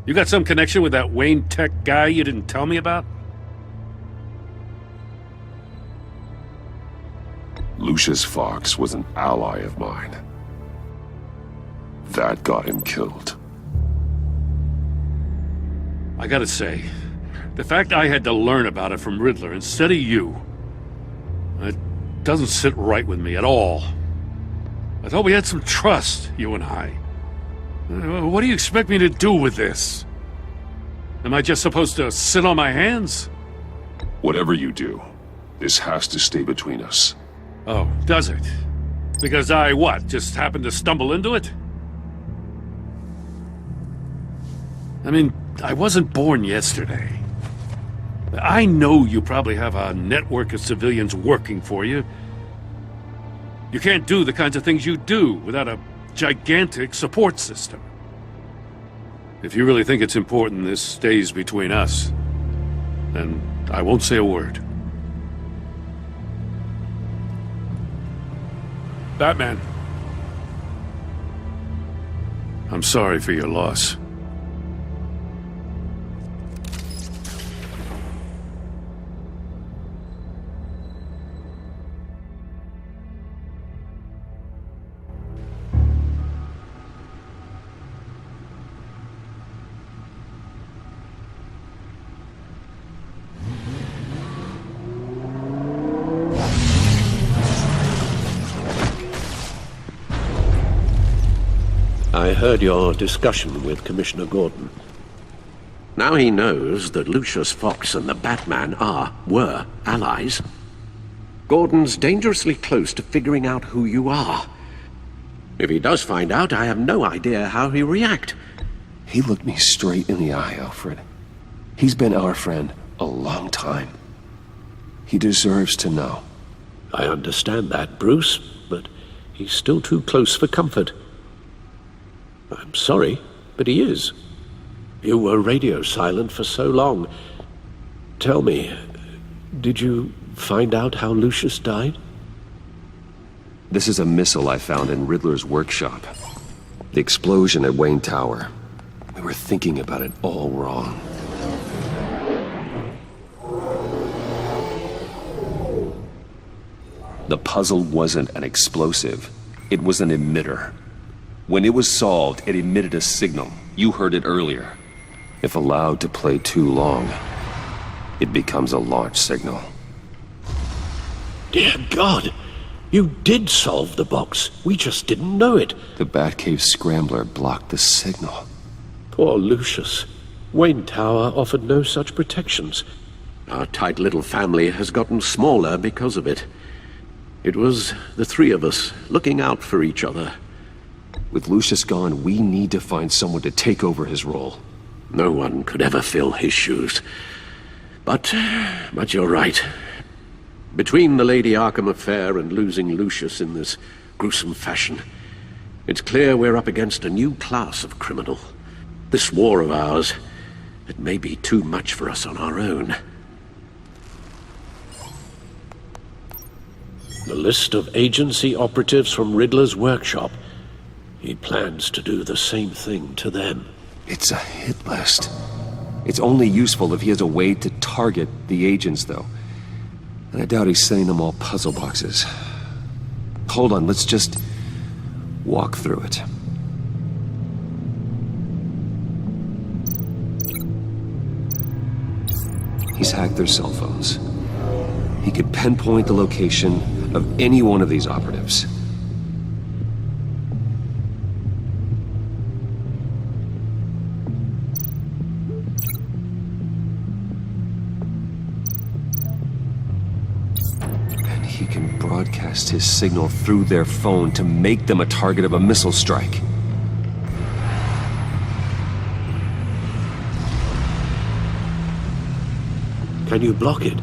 You got some connection with that Wayne Tech guy you didn't tell me about? Lucius Fox was an ally of mine. That got him killed. I gotta say, the fact I had to learn about it from Riddler instead of you, it doesn't sit right with me at all. I thought we had some trust, you and I. What do you expect me to do with this? Am I just supposed to sit on my hands? Whatever you do, this has to stay between us. Oh, does it? Because I, what, just happened to stumble into it? I mean, I wasn't born yesterday. I know you probably have a network of civilians working for you. You can't do the kinds of things you do without a gigantic support system. If you really think it's important this stays between us, then I won't say a word. Batman. I'm sorry for your loss. I heard your discussion with Commissioner Gordon. Now he knows that Lucius Fox and the Batman were allies. Gordon's dangerously close to figuring out who you are. If he does find out, I have no idea how he'll react. He looked me straight in the eye, Alfred. He's been our friend a long time. He deserves to know. I understand that, Bruce, but he's still too close for comfort. I'm sorry, but he is. You were radio silent for so long. Tell me, did you find out how Lucius died? This is a missile I found in Riddler's workshop. The explosion at Wayne Tower. We were thinking about it all wrong. The puzzle wasn't an explosive. It was an emitter. When it was solved, it emitted a signal. You heard it earlier. If allowed to play too long, it becomes a launch signal. Dear God! You did solve the box. We just didn't know it. The Batcave scrambler blocked the signal. Poor Lucius. Wayne Tower offered no such protections. Our tight little family has gotten smaller because of it. It was the three of us looking out for each other. With Lucius gone, we need to find someone to take over his role. No one could ever fill his shoes. But you're right. Between the Lady Arkham affair and losing Lucius in this gruesome fashion, it's clear we're up against a new class of criminal. This war of ours, it may be too much for us on our own. The list of agency operatives from Riddler's workshop. He plans to do the same thing to them. It's a hit list. It's only useful if he has a way to target the agents, though. And I doubt he's sending them all puzzle boxes. Hold on, let's just walk through it. He's hacked their cell phones. He could pinpoint the location of any one of these operatives. And he can broadcast his signal through their phone to make them a target of a missile strike. Can you block it?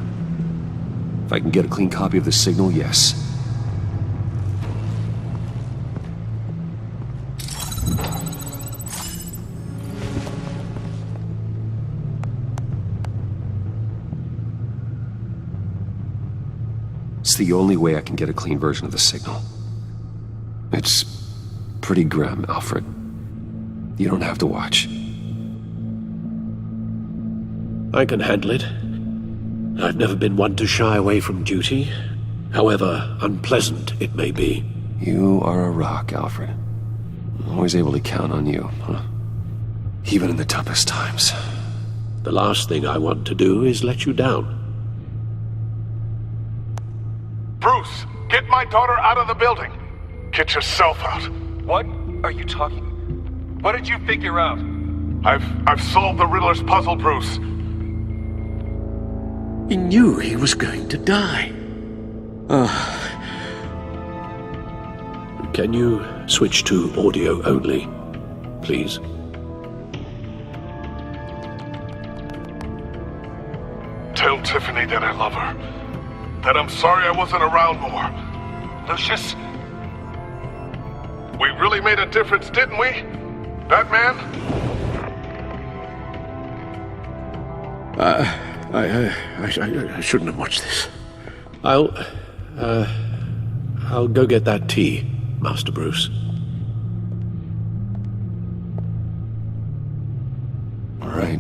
If I can get a clean copy of the signal, yes. It's the only way I can get a clean version of the signal. It's pretty grim, Alfred. You don't have to watch. I can handle it. I've never been one to shy away from duty, however unpleasant it may be. You are a rock, Alfred. I'm always able to count on you, huh? Even in the toughest times. The last thing I want to do is let you down. Bruce, get my daughter out of the building. Get yourself out. What are you talking? What did you figure out? I've solved the Riddler's puzzle, Bruce. He knew he was going to die. Can you switch to audio only, please? Tell Tiffany that I love her. That I'm sorry I wasn't around more. Lucius? We really made a difference, didn't we? Batman? I shouldn't have watched this. I'll go get that tea, Master Bruce. All right.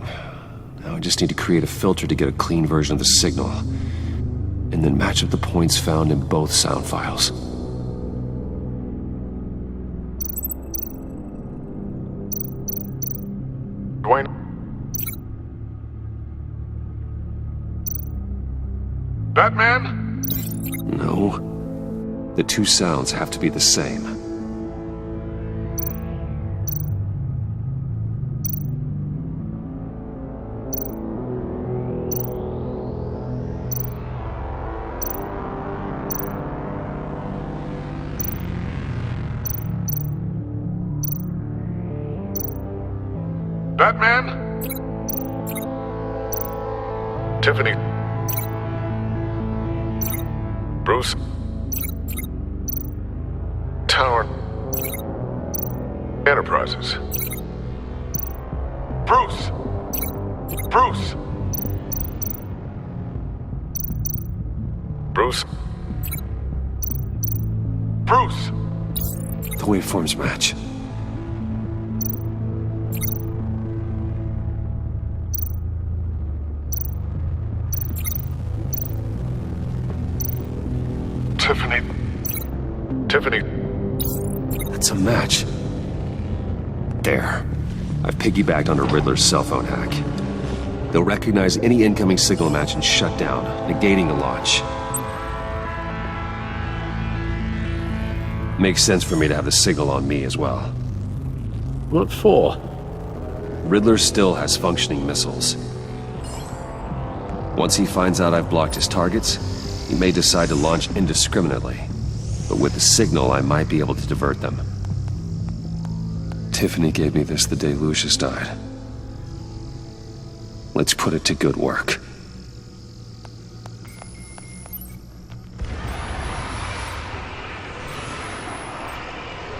Now I just need to create a filter to get a clean version of the signal. And then match up the points found in both sound files. Dwayne? Batman? No. The two sounds have to be the same. Batman? Tiffany? Bruce? Tower Enterprises. Bruce! Bruce! Bruce? Bruce! The waveforms match. Tiffany. That's a match. There. I've piggybacked onto Riddler's cell phone hack. They'll recognize any incoming signal match and shut down, negating the launch. Makes sense for me to have the signal on me as well. What for? Riddler still has functioning missiles. Once he finds out I've blocked his targets, he may decide to launch indiscriminately. But with the signal, I might be able to divert them. Tiffany gave me this the day Lucius died. Let's put it to good work.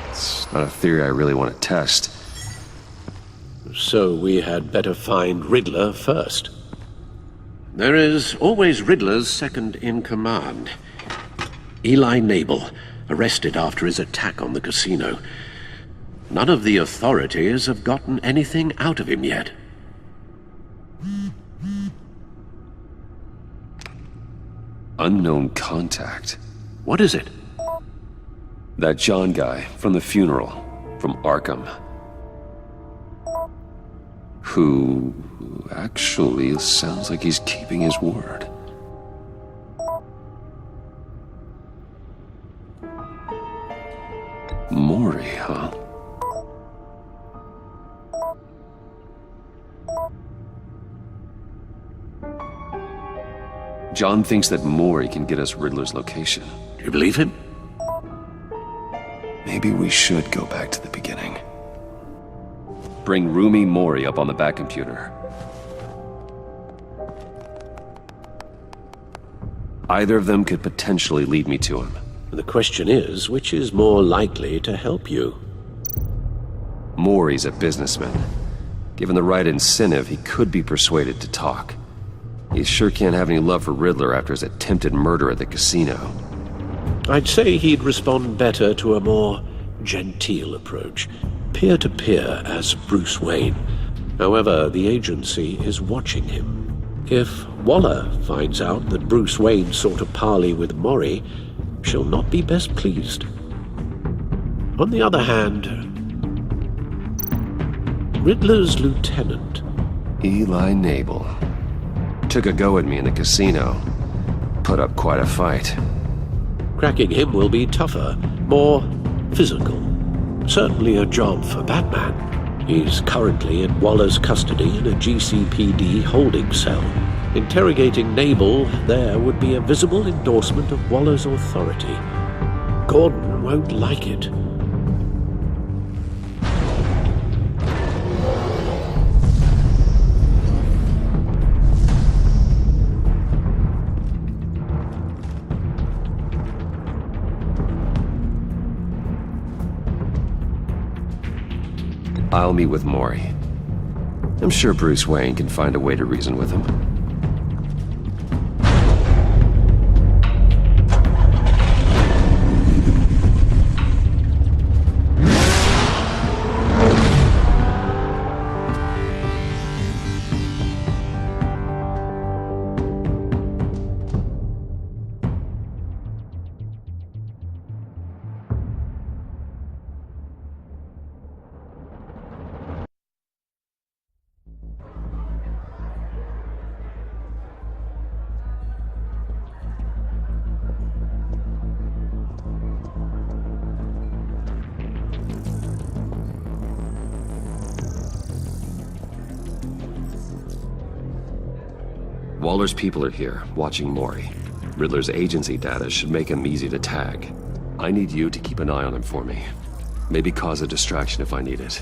It's not a theory I really want to test. So we had better find Riddler first. There is always Riddler's second-in-command. Eli Nabel, arrested after his attack on the casino. None of the authorities have gotten anything out of him yet. Unknown contact. What is it? That John guy from the funeral, from Arkham. Who actually sounds like he's keeping his word. Maury, huh? John thinks that Maury can get us Riddler's location. You believe him? Maybe we should go back to the beginning. Bring Rumi Maury up on the back computer. Either of them could potentially lead me to him. The question is, which is more likely to help you? Maury's a businessman. Given the right incentive, he could be persuaded to talk. He sure can't have any love for Riddler after his attempted murder at the casino. I'd say he'd respond better to a more genteel approach. Peer-to-peer as Bruce Wayne. However, the agency is watching him. If Waller finds out that Bruce Wayne sought a parley with Maury, she'll not be best pleased. On the other hand, Riddler's lieutenant, Eli Nabel, took a go at me in the casino. Put up quite a fight. Cracking him will be tougher, more physical. Certainly a job for Batman. He's currently in Waller's custody in a GCPD holding cell. Interrogating Nabel there would be a visible endorsement of Waller's authority. Gordon won't like it. I'll meet with Maury. I'm sure Bruce Wayne can find a way to reason with him. Waller's people are here, watching Maury. Riddler's agency data should make him easy to tag. I need you to keep an eye on him for me. Maybe cause a distraction if I need it.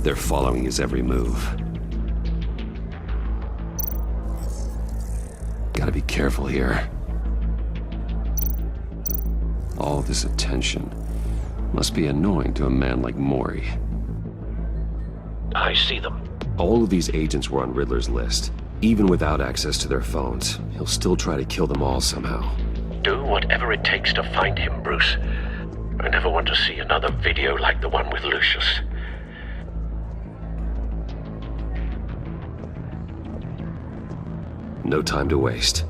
They're following his every move. Gotta be careful here. All this attention must be annoying to a man like Maury. I see them. All of these agents were on Riddler's list. Even without access to their phones, he'll still try to kill them all somehow. Do whatever it takes to find him, Bruce. I never want to see another video like the one with Lucius. No time to waste.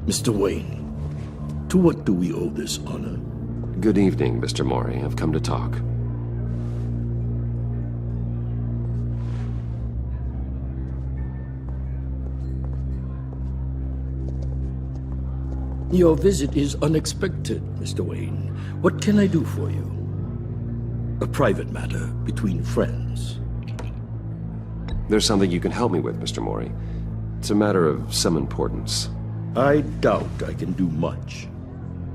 Mr. Wayne, to what do we owe this honor? Good evening, Mr. Maury. I've come to talk. Your visit is unexpected, Mr. Wayne. What can I do for you? A private matter between friends. There's something you can help me with, Mr. Maury. It's a matter of some importance. I doubt I can do much.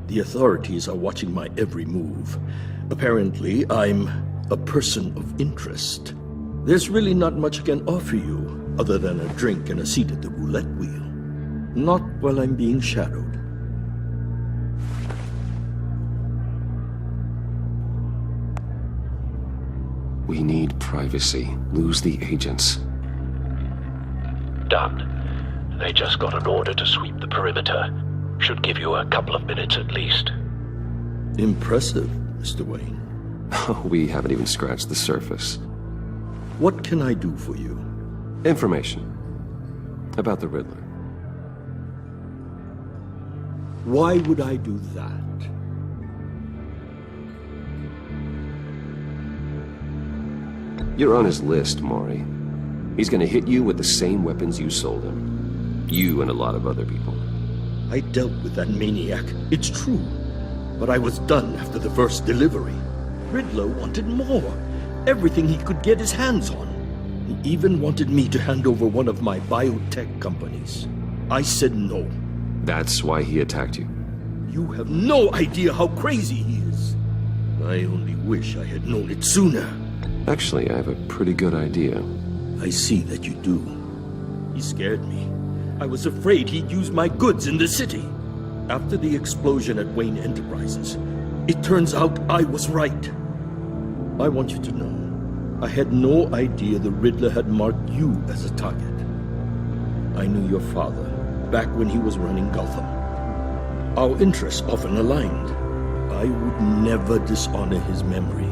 The authorities are watching my every move. Apparently, I'm a person of interest. There's really not much I can offer you, other than a drink and a seat at the roulette wheel. Not while I'm being shadowed. We need privacy. Lose the agents. Done. They just got an order to sweep the perimeter. Should give you a couple of minutes at least. Impressive, Mr. Wayne. We haven't even scratched the surface. What can I do for you? Information. About the Riddler. Why would I do that? You're on his list, Maury. He's gonna hit you with the same weapons you sold him. You and a lot of other people. I dealt with that maniac, it's true. But I was done after the first delivery. Riddler wanted more. Everything he could get his hands on. He even wanted me to hand over one of my biotech companies. I said no. That's why he attacked you? You have no idea how crazy he is. I only wish I had known it sooner. Actually, I have a pretty good idea. I see that you do. He scared me. I was afraid he'd use my goods in the city. After the explosion at Wayne Enterprises, it turns out I was right. I want you to know, I had no idea the Riddler had marked you as a target. I knew your father back when he was running Gotham. Our interests often aligned. I would never dishonor his memory.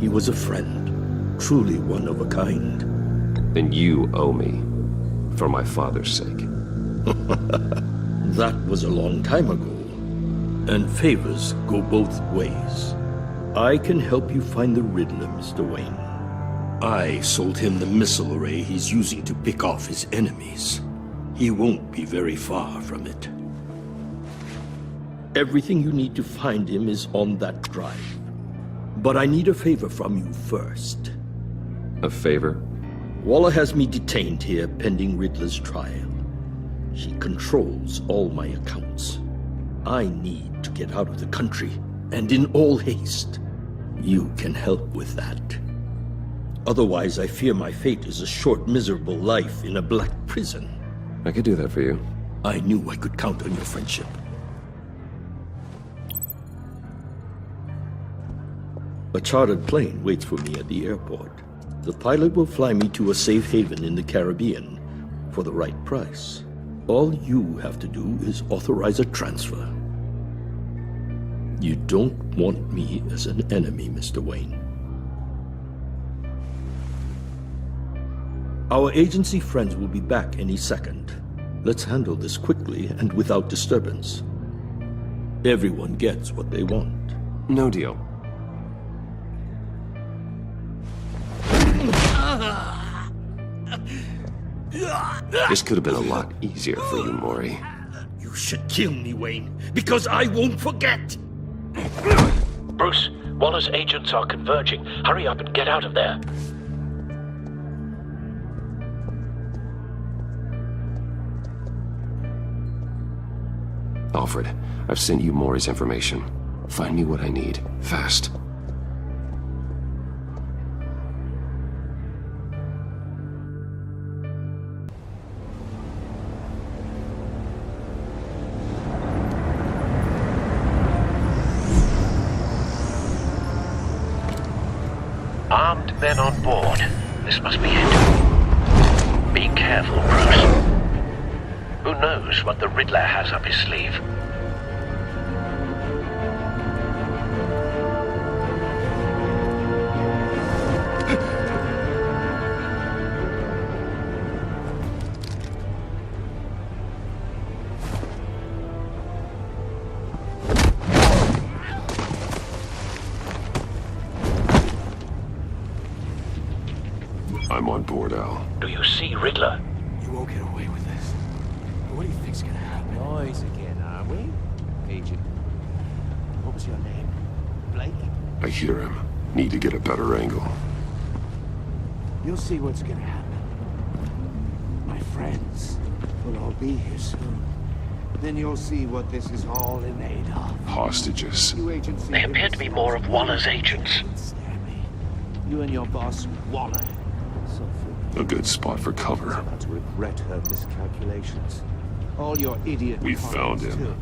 He was a friend, truly one of a kind. Then you owe me, for my father's sake. That was a long time ago, and favors go both ways. I can help you find the Riddler, Mr. Wayne. I sold him the missile array he's using to pick off his enemies. He won't be very far from it. Everything you need to find him is on that drive. But I need a favor from you first. A favor? Waller has me detained here pending Riddler's trial. She controls all my accounts. I need to get out of the country, and in all haste. You can help with that. Otherwise, I fear my fate is a short, miserable life in a black prison. I could do that for you. I knew I could count on your friendship. A chartered plane waits for me at the airport. The pilot will fly me to a safe haven in the Caribbean for the right price. All you have to do is authorize a transfer. You don't want me as an enemy, Mr. Wayne. Our agency friends will be back any second. Let's handle this quickly and without disturbance. Everyone gets what they want. No deal. This could have been a lot easier for you, Maury. You should kill me, Wayne, because I won't forget! Bruce, Waller's agents are converging. Hurry up and get out of there. Alfred, I've sent you Maury's information. Find me what I need, fast. Armed men on board. This must be it. Be careful, Bruce. Who knows what the Riddler has up his sleeve? I'm on board, Al. Do you see Riddler? You won't get away with this. What do you think's gonna happen? Noise again, are we? Agent. What was your name? Blake? I hear him. Need to get a better angle. You'll see what's gonna happen. My friends will all be here soon. Then you'll see what this is all in aid of. Hostages. They appear to be more of Waller's agents. You and your boss, Waller. A good spot for cover. About to regret her miscalculations. All your idiot We found him. too.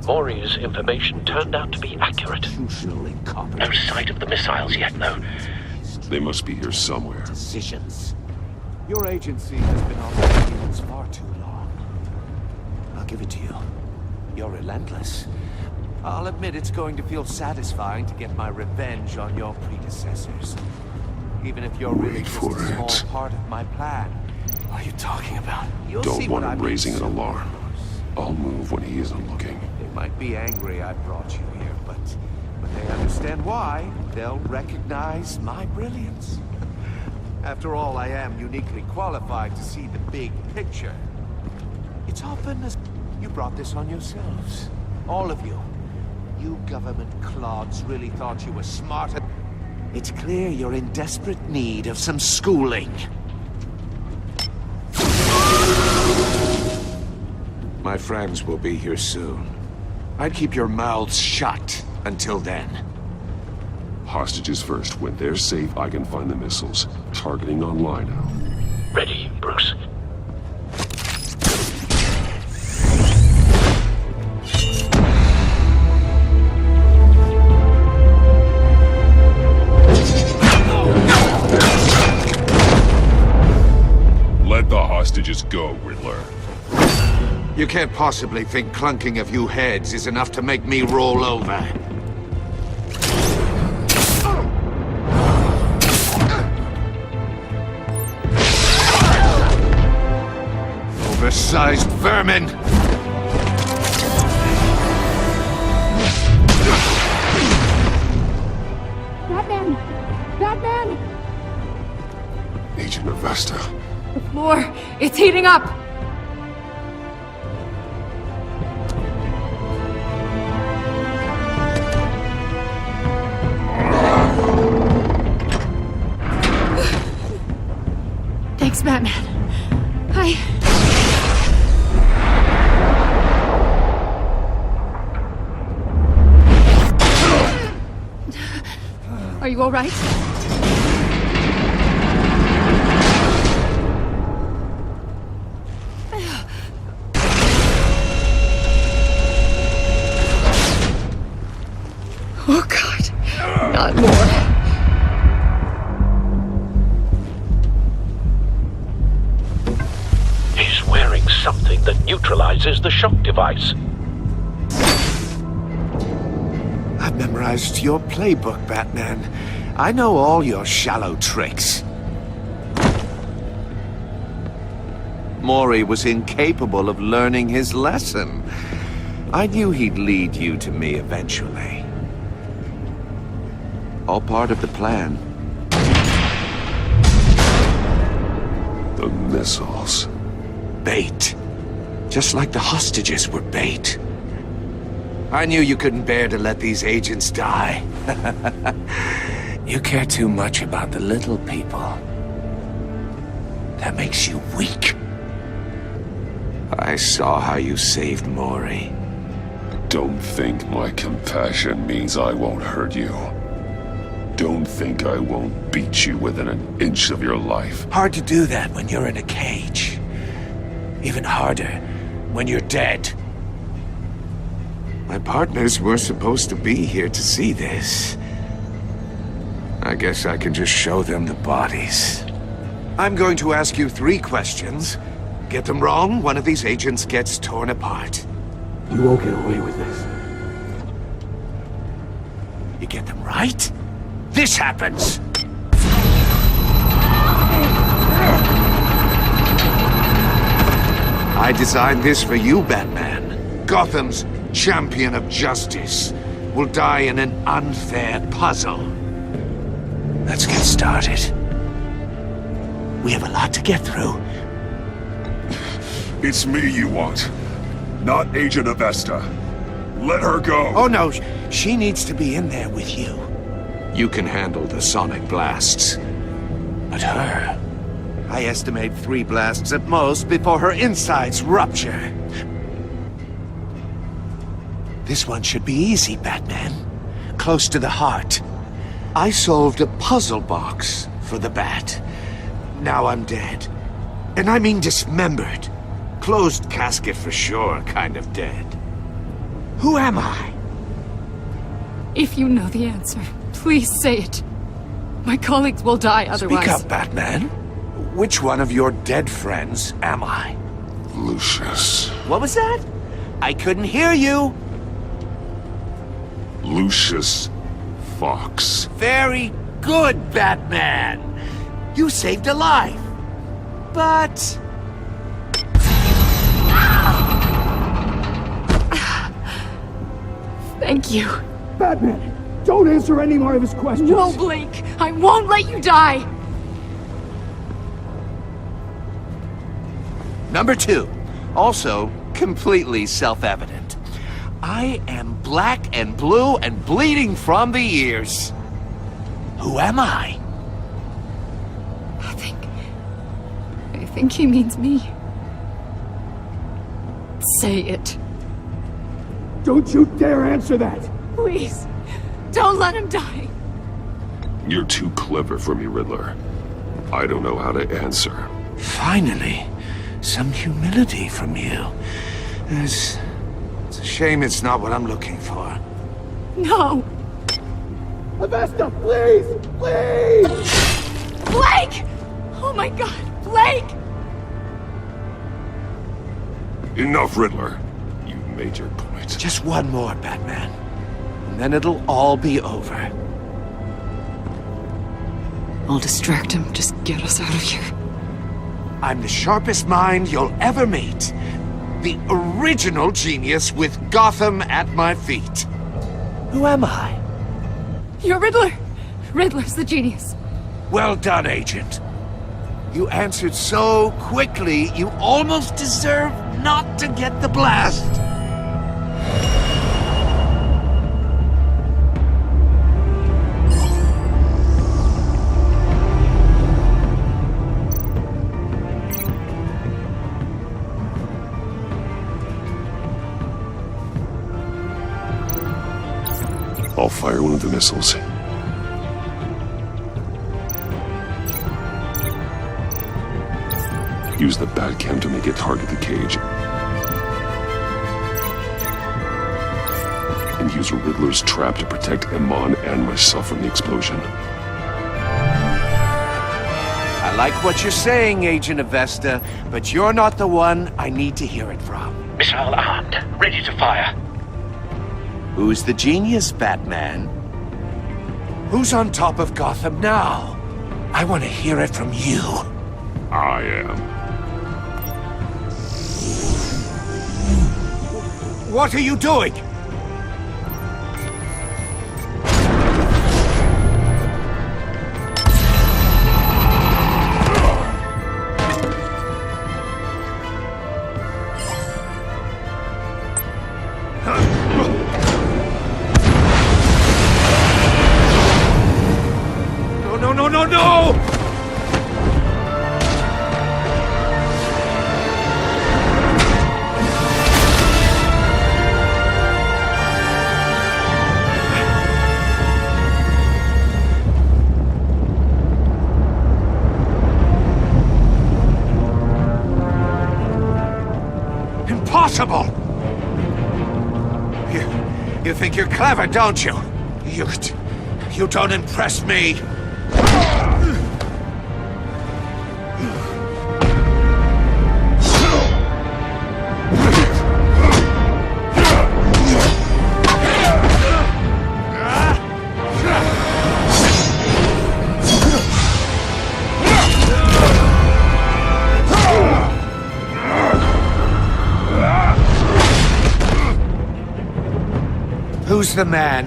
Maury's information turned out to be accurate. No sight of the missiles yet, though. They must be here somewhere. Decisions. Your agency has been on the humans far too long. I'll give it to you. You're relentless. I'll admit it's going to feel satisfying to get my revenge on your predecessors. Even if you're really just a small part of my plan. What are you talking about? You'll Don't see want what him I mean raising an soon. alarm. I'll move when he isn't looking. They might be angry I brought you here, but when they understand why, they'll recognize my brilliance. After all, I am uniquely qualified to see the big picture. It's often as you brought this on yourselves. All of you. You government clods really thought you were smarter. It's clear you're in desperate need of some schooling. My friends will be here soon. I'd keep your mouths shut until then. Hostages first. When they're safe, I can find the missiles. Targeting online now. Ready, Bruce. Let the hostages go, Riddler. You can't possibly think clunking a few heads is enough to make me roll over. Oversized vermin! Batman! Batman! Agent Avesta. The floor, it's heating up! Thanks, Batman. Are you all right? Oh, God. Not more. He's wearing something that neutralizes the shock device. I've memorized your playbook, Batman. I know all your shallow tricks. Maury was incapable of learning his lesson. I knew he'd lead you to me eventually. All part of the plan. The missiles. Bait. Just like the hostages were bait. I knew you couldn't bear to let these agents die. You care too much about the little people. That makes you weak. I saw how you saved Maury. Don't think my compassion means I won't hurt you. Don't think I won't beat you within an inch of your life. Hard to do that when you're in a cage. Even harder when you're dead. My partners were supposed to be here to see this. I guess I can just show them the bodies. I'm going to ask you 3 questions. Get them wrong, one of these agents gets torn apart. You won't get away with this. You get them right, this happens! I designed this for you, Batman. Gotham's champion of justice will die in an unfair puzzle. Let's get started. We have a lot to get through. It's me you want, not Agent Avesta. Let her go! Oh no, she needs to be in there with you. You can handle the sonic blasts. But her... I estimate 3 blasts at most before her insides rupture. This one should be easy, Batman. Close to the heart. I solved a puzzle box for the Bat. Now I'm dead. And I mean dismembered. Closed casket for sure, kind of dead. Who am I? If you know the answer, please say it. My colleagues will die otherwise. Speak up, Batman. Which one of your dead friends am I? Lucius. What was that? I couldn't hear you. Lucius Fox. Very good, Batman. You saved a life. But... Thank you. Batman, don't answer any more of his questions. No, Blake. I won't let you die. Number 2. Also, completely self-evident. I am black and blue and bleeding from the ears. Who am I? I think he means me. Say it. Don't you dare answer that! Please, don't let him die. You're too clever for me, Riddler. I don't know how to answer. Finally, some humility from you. It's a shame it's not what I'm looking for. No. Avesta, please! Please! Blake! Oh my God, Blake! Enough, Riddler. You made your point. Just one more, Batman. And then it'll all be over. I'll distract him. Just get us out of here. I'm the sharpest mind you'll ever meet. The original genius with Gotham at my feet. Who am I? You're Riddler. Riddler's the genius. Well done, Agent. You answered so quickly, you almost deserve not to get the blast. I'll fire one of the missiles. Use the Batcam to make it target the cage. And use a Riddler's trap to protect Iman and myself from the explosion. I like what you're saying, Agent Avesta, but you're not the one I need to hear it from. Missile armed, ready to fire. Who's the genius, Batman? Who's on top of Gotham now? I want to hear it from you. I am. What are you doing? No! Impossible! You think you're clever, don't you? You don't impress me. Who's the man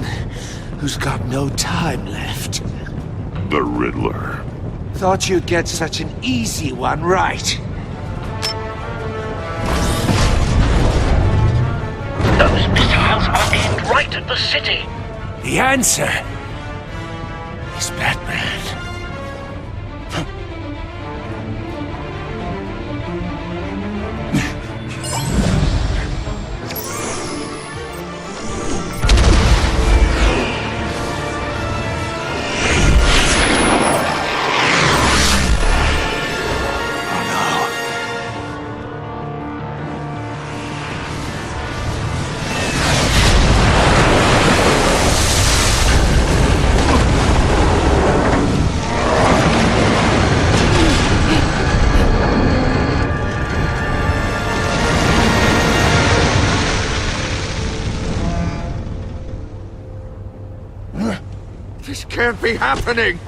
who's got no time left? The Riddler. Thought you'd get such an easy one right. Those missiles are aimed right at the city. The answer is Batman. This can't be happening!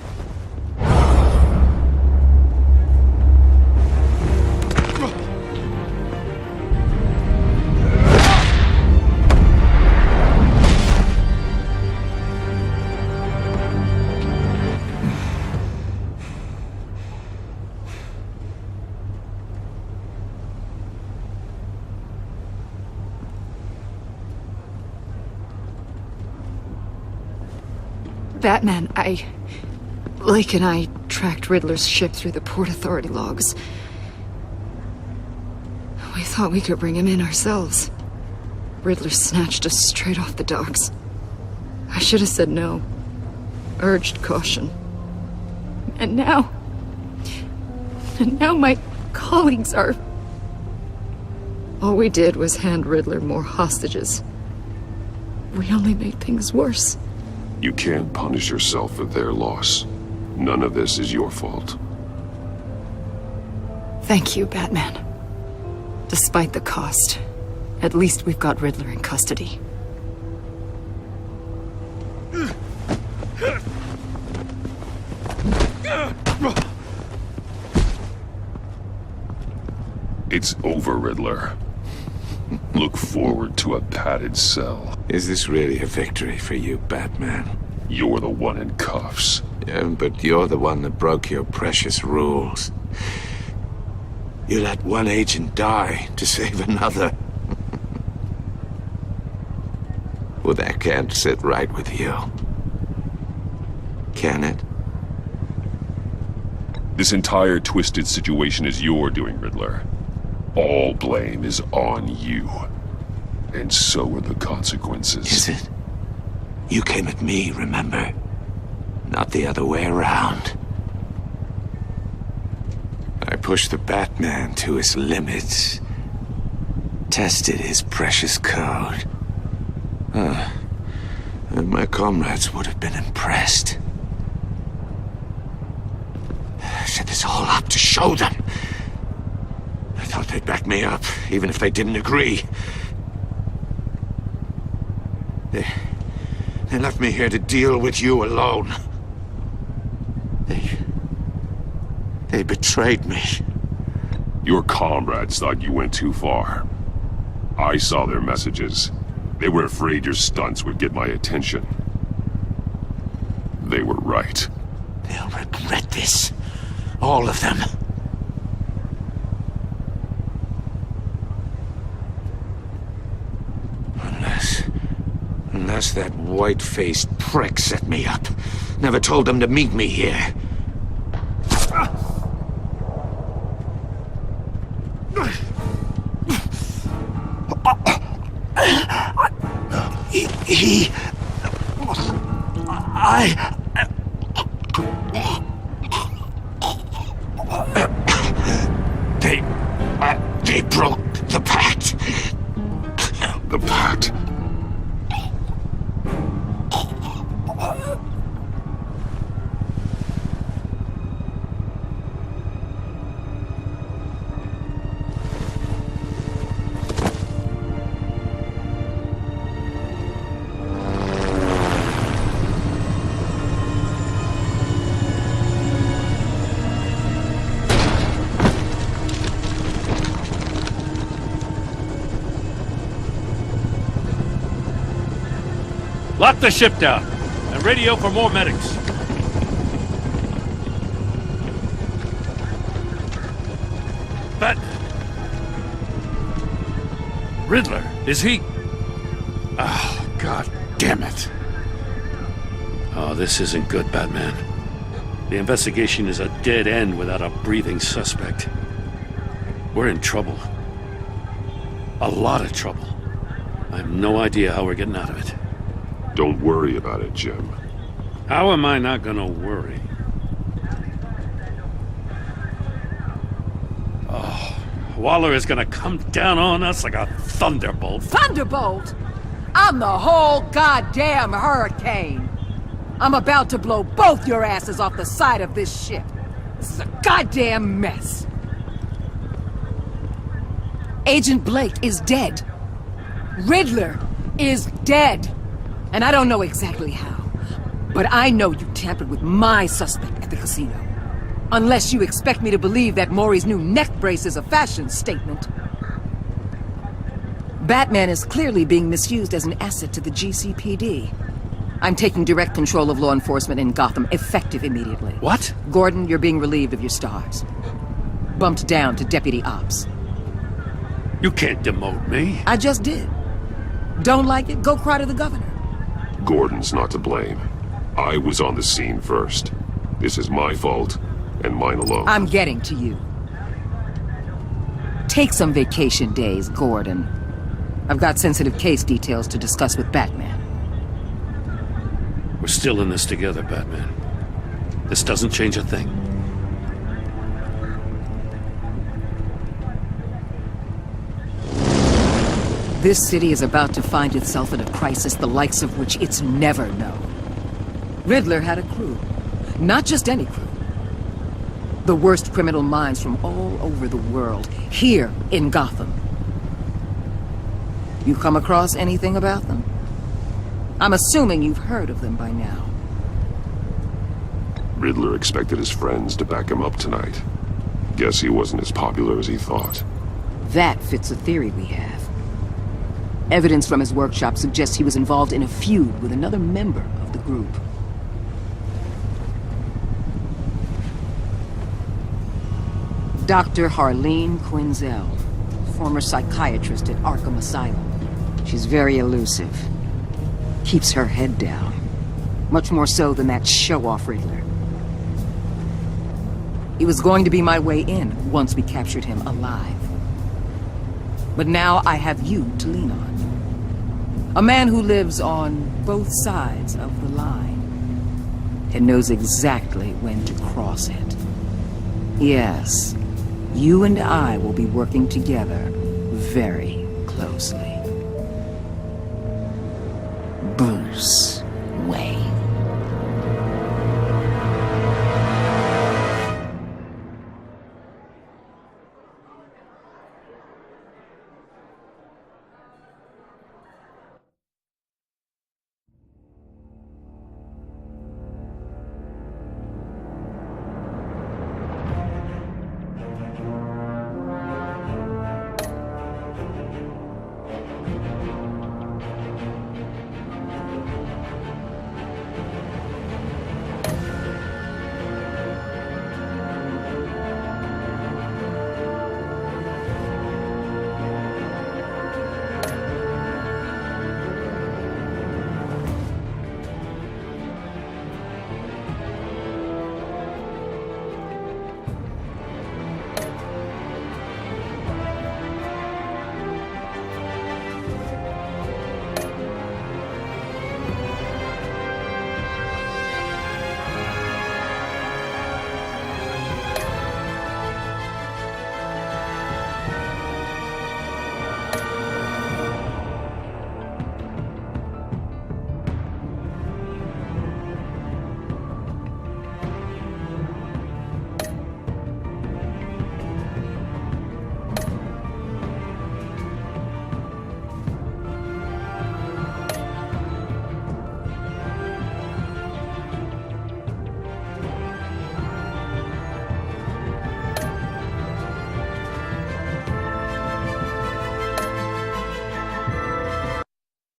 Batman, Lake and I tracked Riddler's ship through the Port Authority logs. We thought we could bring him in ourselves. Riddler snatched us straight off the docks. I should have said no. Urged caution. And now my colleagues are... All we did was hand Riddler more hostages. We only made things worse. You can't punish yourself for their loss. None of this is your fault. Thank you, Batman. Despite the cost, at least we've got Riddler in custody. It's over, Riddler. Look forward to a padded cell. Is this really a victory for you, Batman? You're the one in cuffs. Yeah, but you're the one that broke your precious rules. You let one agent die to save another. Well, that can't sit right with you. Can it? This entire twisted situation is your doing, Riddler. All blame is on you. And so are the consequences. Is it? You came at me, remember? Not the other way around. I pushed the Batman to his limits. Tested his precious code. And my comrades would have been impressed. I set this all up to show them. I thought they'd back me up, even if they didn't agree. They left me here to deal with you alone. They betrayed me. Your comrades thought you went too far. I saw their messages. They were afraid your stunts would get my attention. They were right. They'll regret this. All of them. Unless that white-faced prick set me up. Never told them to meet me here. They broke the pact. The pact? Lock the ship down, and radio for more medics. But... Riddler, is he... Oh, God damn it. Oh, this isn't good, Batman. The investigation is a dead end without a breathing suspect. We're in trouble. A lot of trouble. I have no idea how we're getting out of it. Don't worry about it, Jim. How am I not gonna worry? Oh, Waller is gonna come down on us like a thunderbolt. Thunderbolt? I'm the whole goddamn hurricane. I'm about to blow both your asses off the side of this ship. This is a goddamn mess. Agent Blake is dead. Riddler is dead. And I don't know exactly how, but But I know you tampered with my suspect at the casino. Unless you expect me to believe that Maury's new neck brace is a fashion statement. Batman is clearly being misused as an asset to the GCPD. I'm taking direct control of law enforcement in Gotham, effective immediately. What? Gordon, you're being relieved of your stars. Bumped down to Deputy Ops. You can't demote me. I just did. Don't like it? Go cry to the governor. Gordon's not to blame. I was on the scene first. This is my fault, and mine alone. I'm getting to you. Take some vacation days, Gordon. I've got sensitive case details to discuss with Batman. We're still in this together, Batman. This doesn't change a thing. This city is about to find itself in a crisis the likes of which it's never known. Riddler had a crew. Not just any crew. The worst criminal minds from all over the world, here in Gotham. You come across anything about them? I'm assuming you've heard of them by now. Riddler expected his friends to back him up tonight. Guess he wasn't as popular as he thought. That fits a theory we have. Evidence from his workshop suggests he was involved in a feud with another member of the group. Dr. Harleen Quinzel, former psychiatrist at Arkham Asylum. She's very elusive. Keeps her head down. Much more so than that show-off Riddler. He was going to be my way in once we captured him alive. But now I have you to lean on. A man who lives on both sides of the line and knows exactly when to cross it. Yes, you and I will be working together very closely. Bruce Wayne.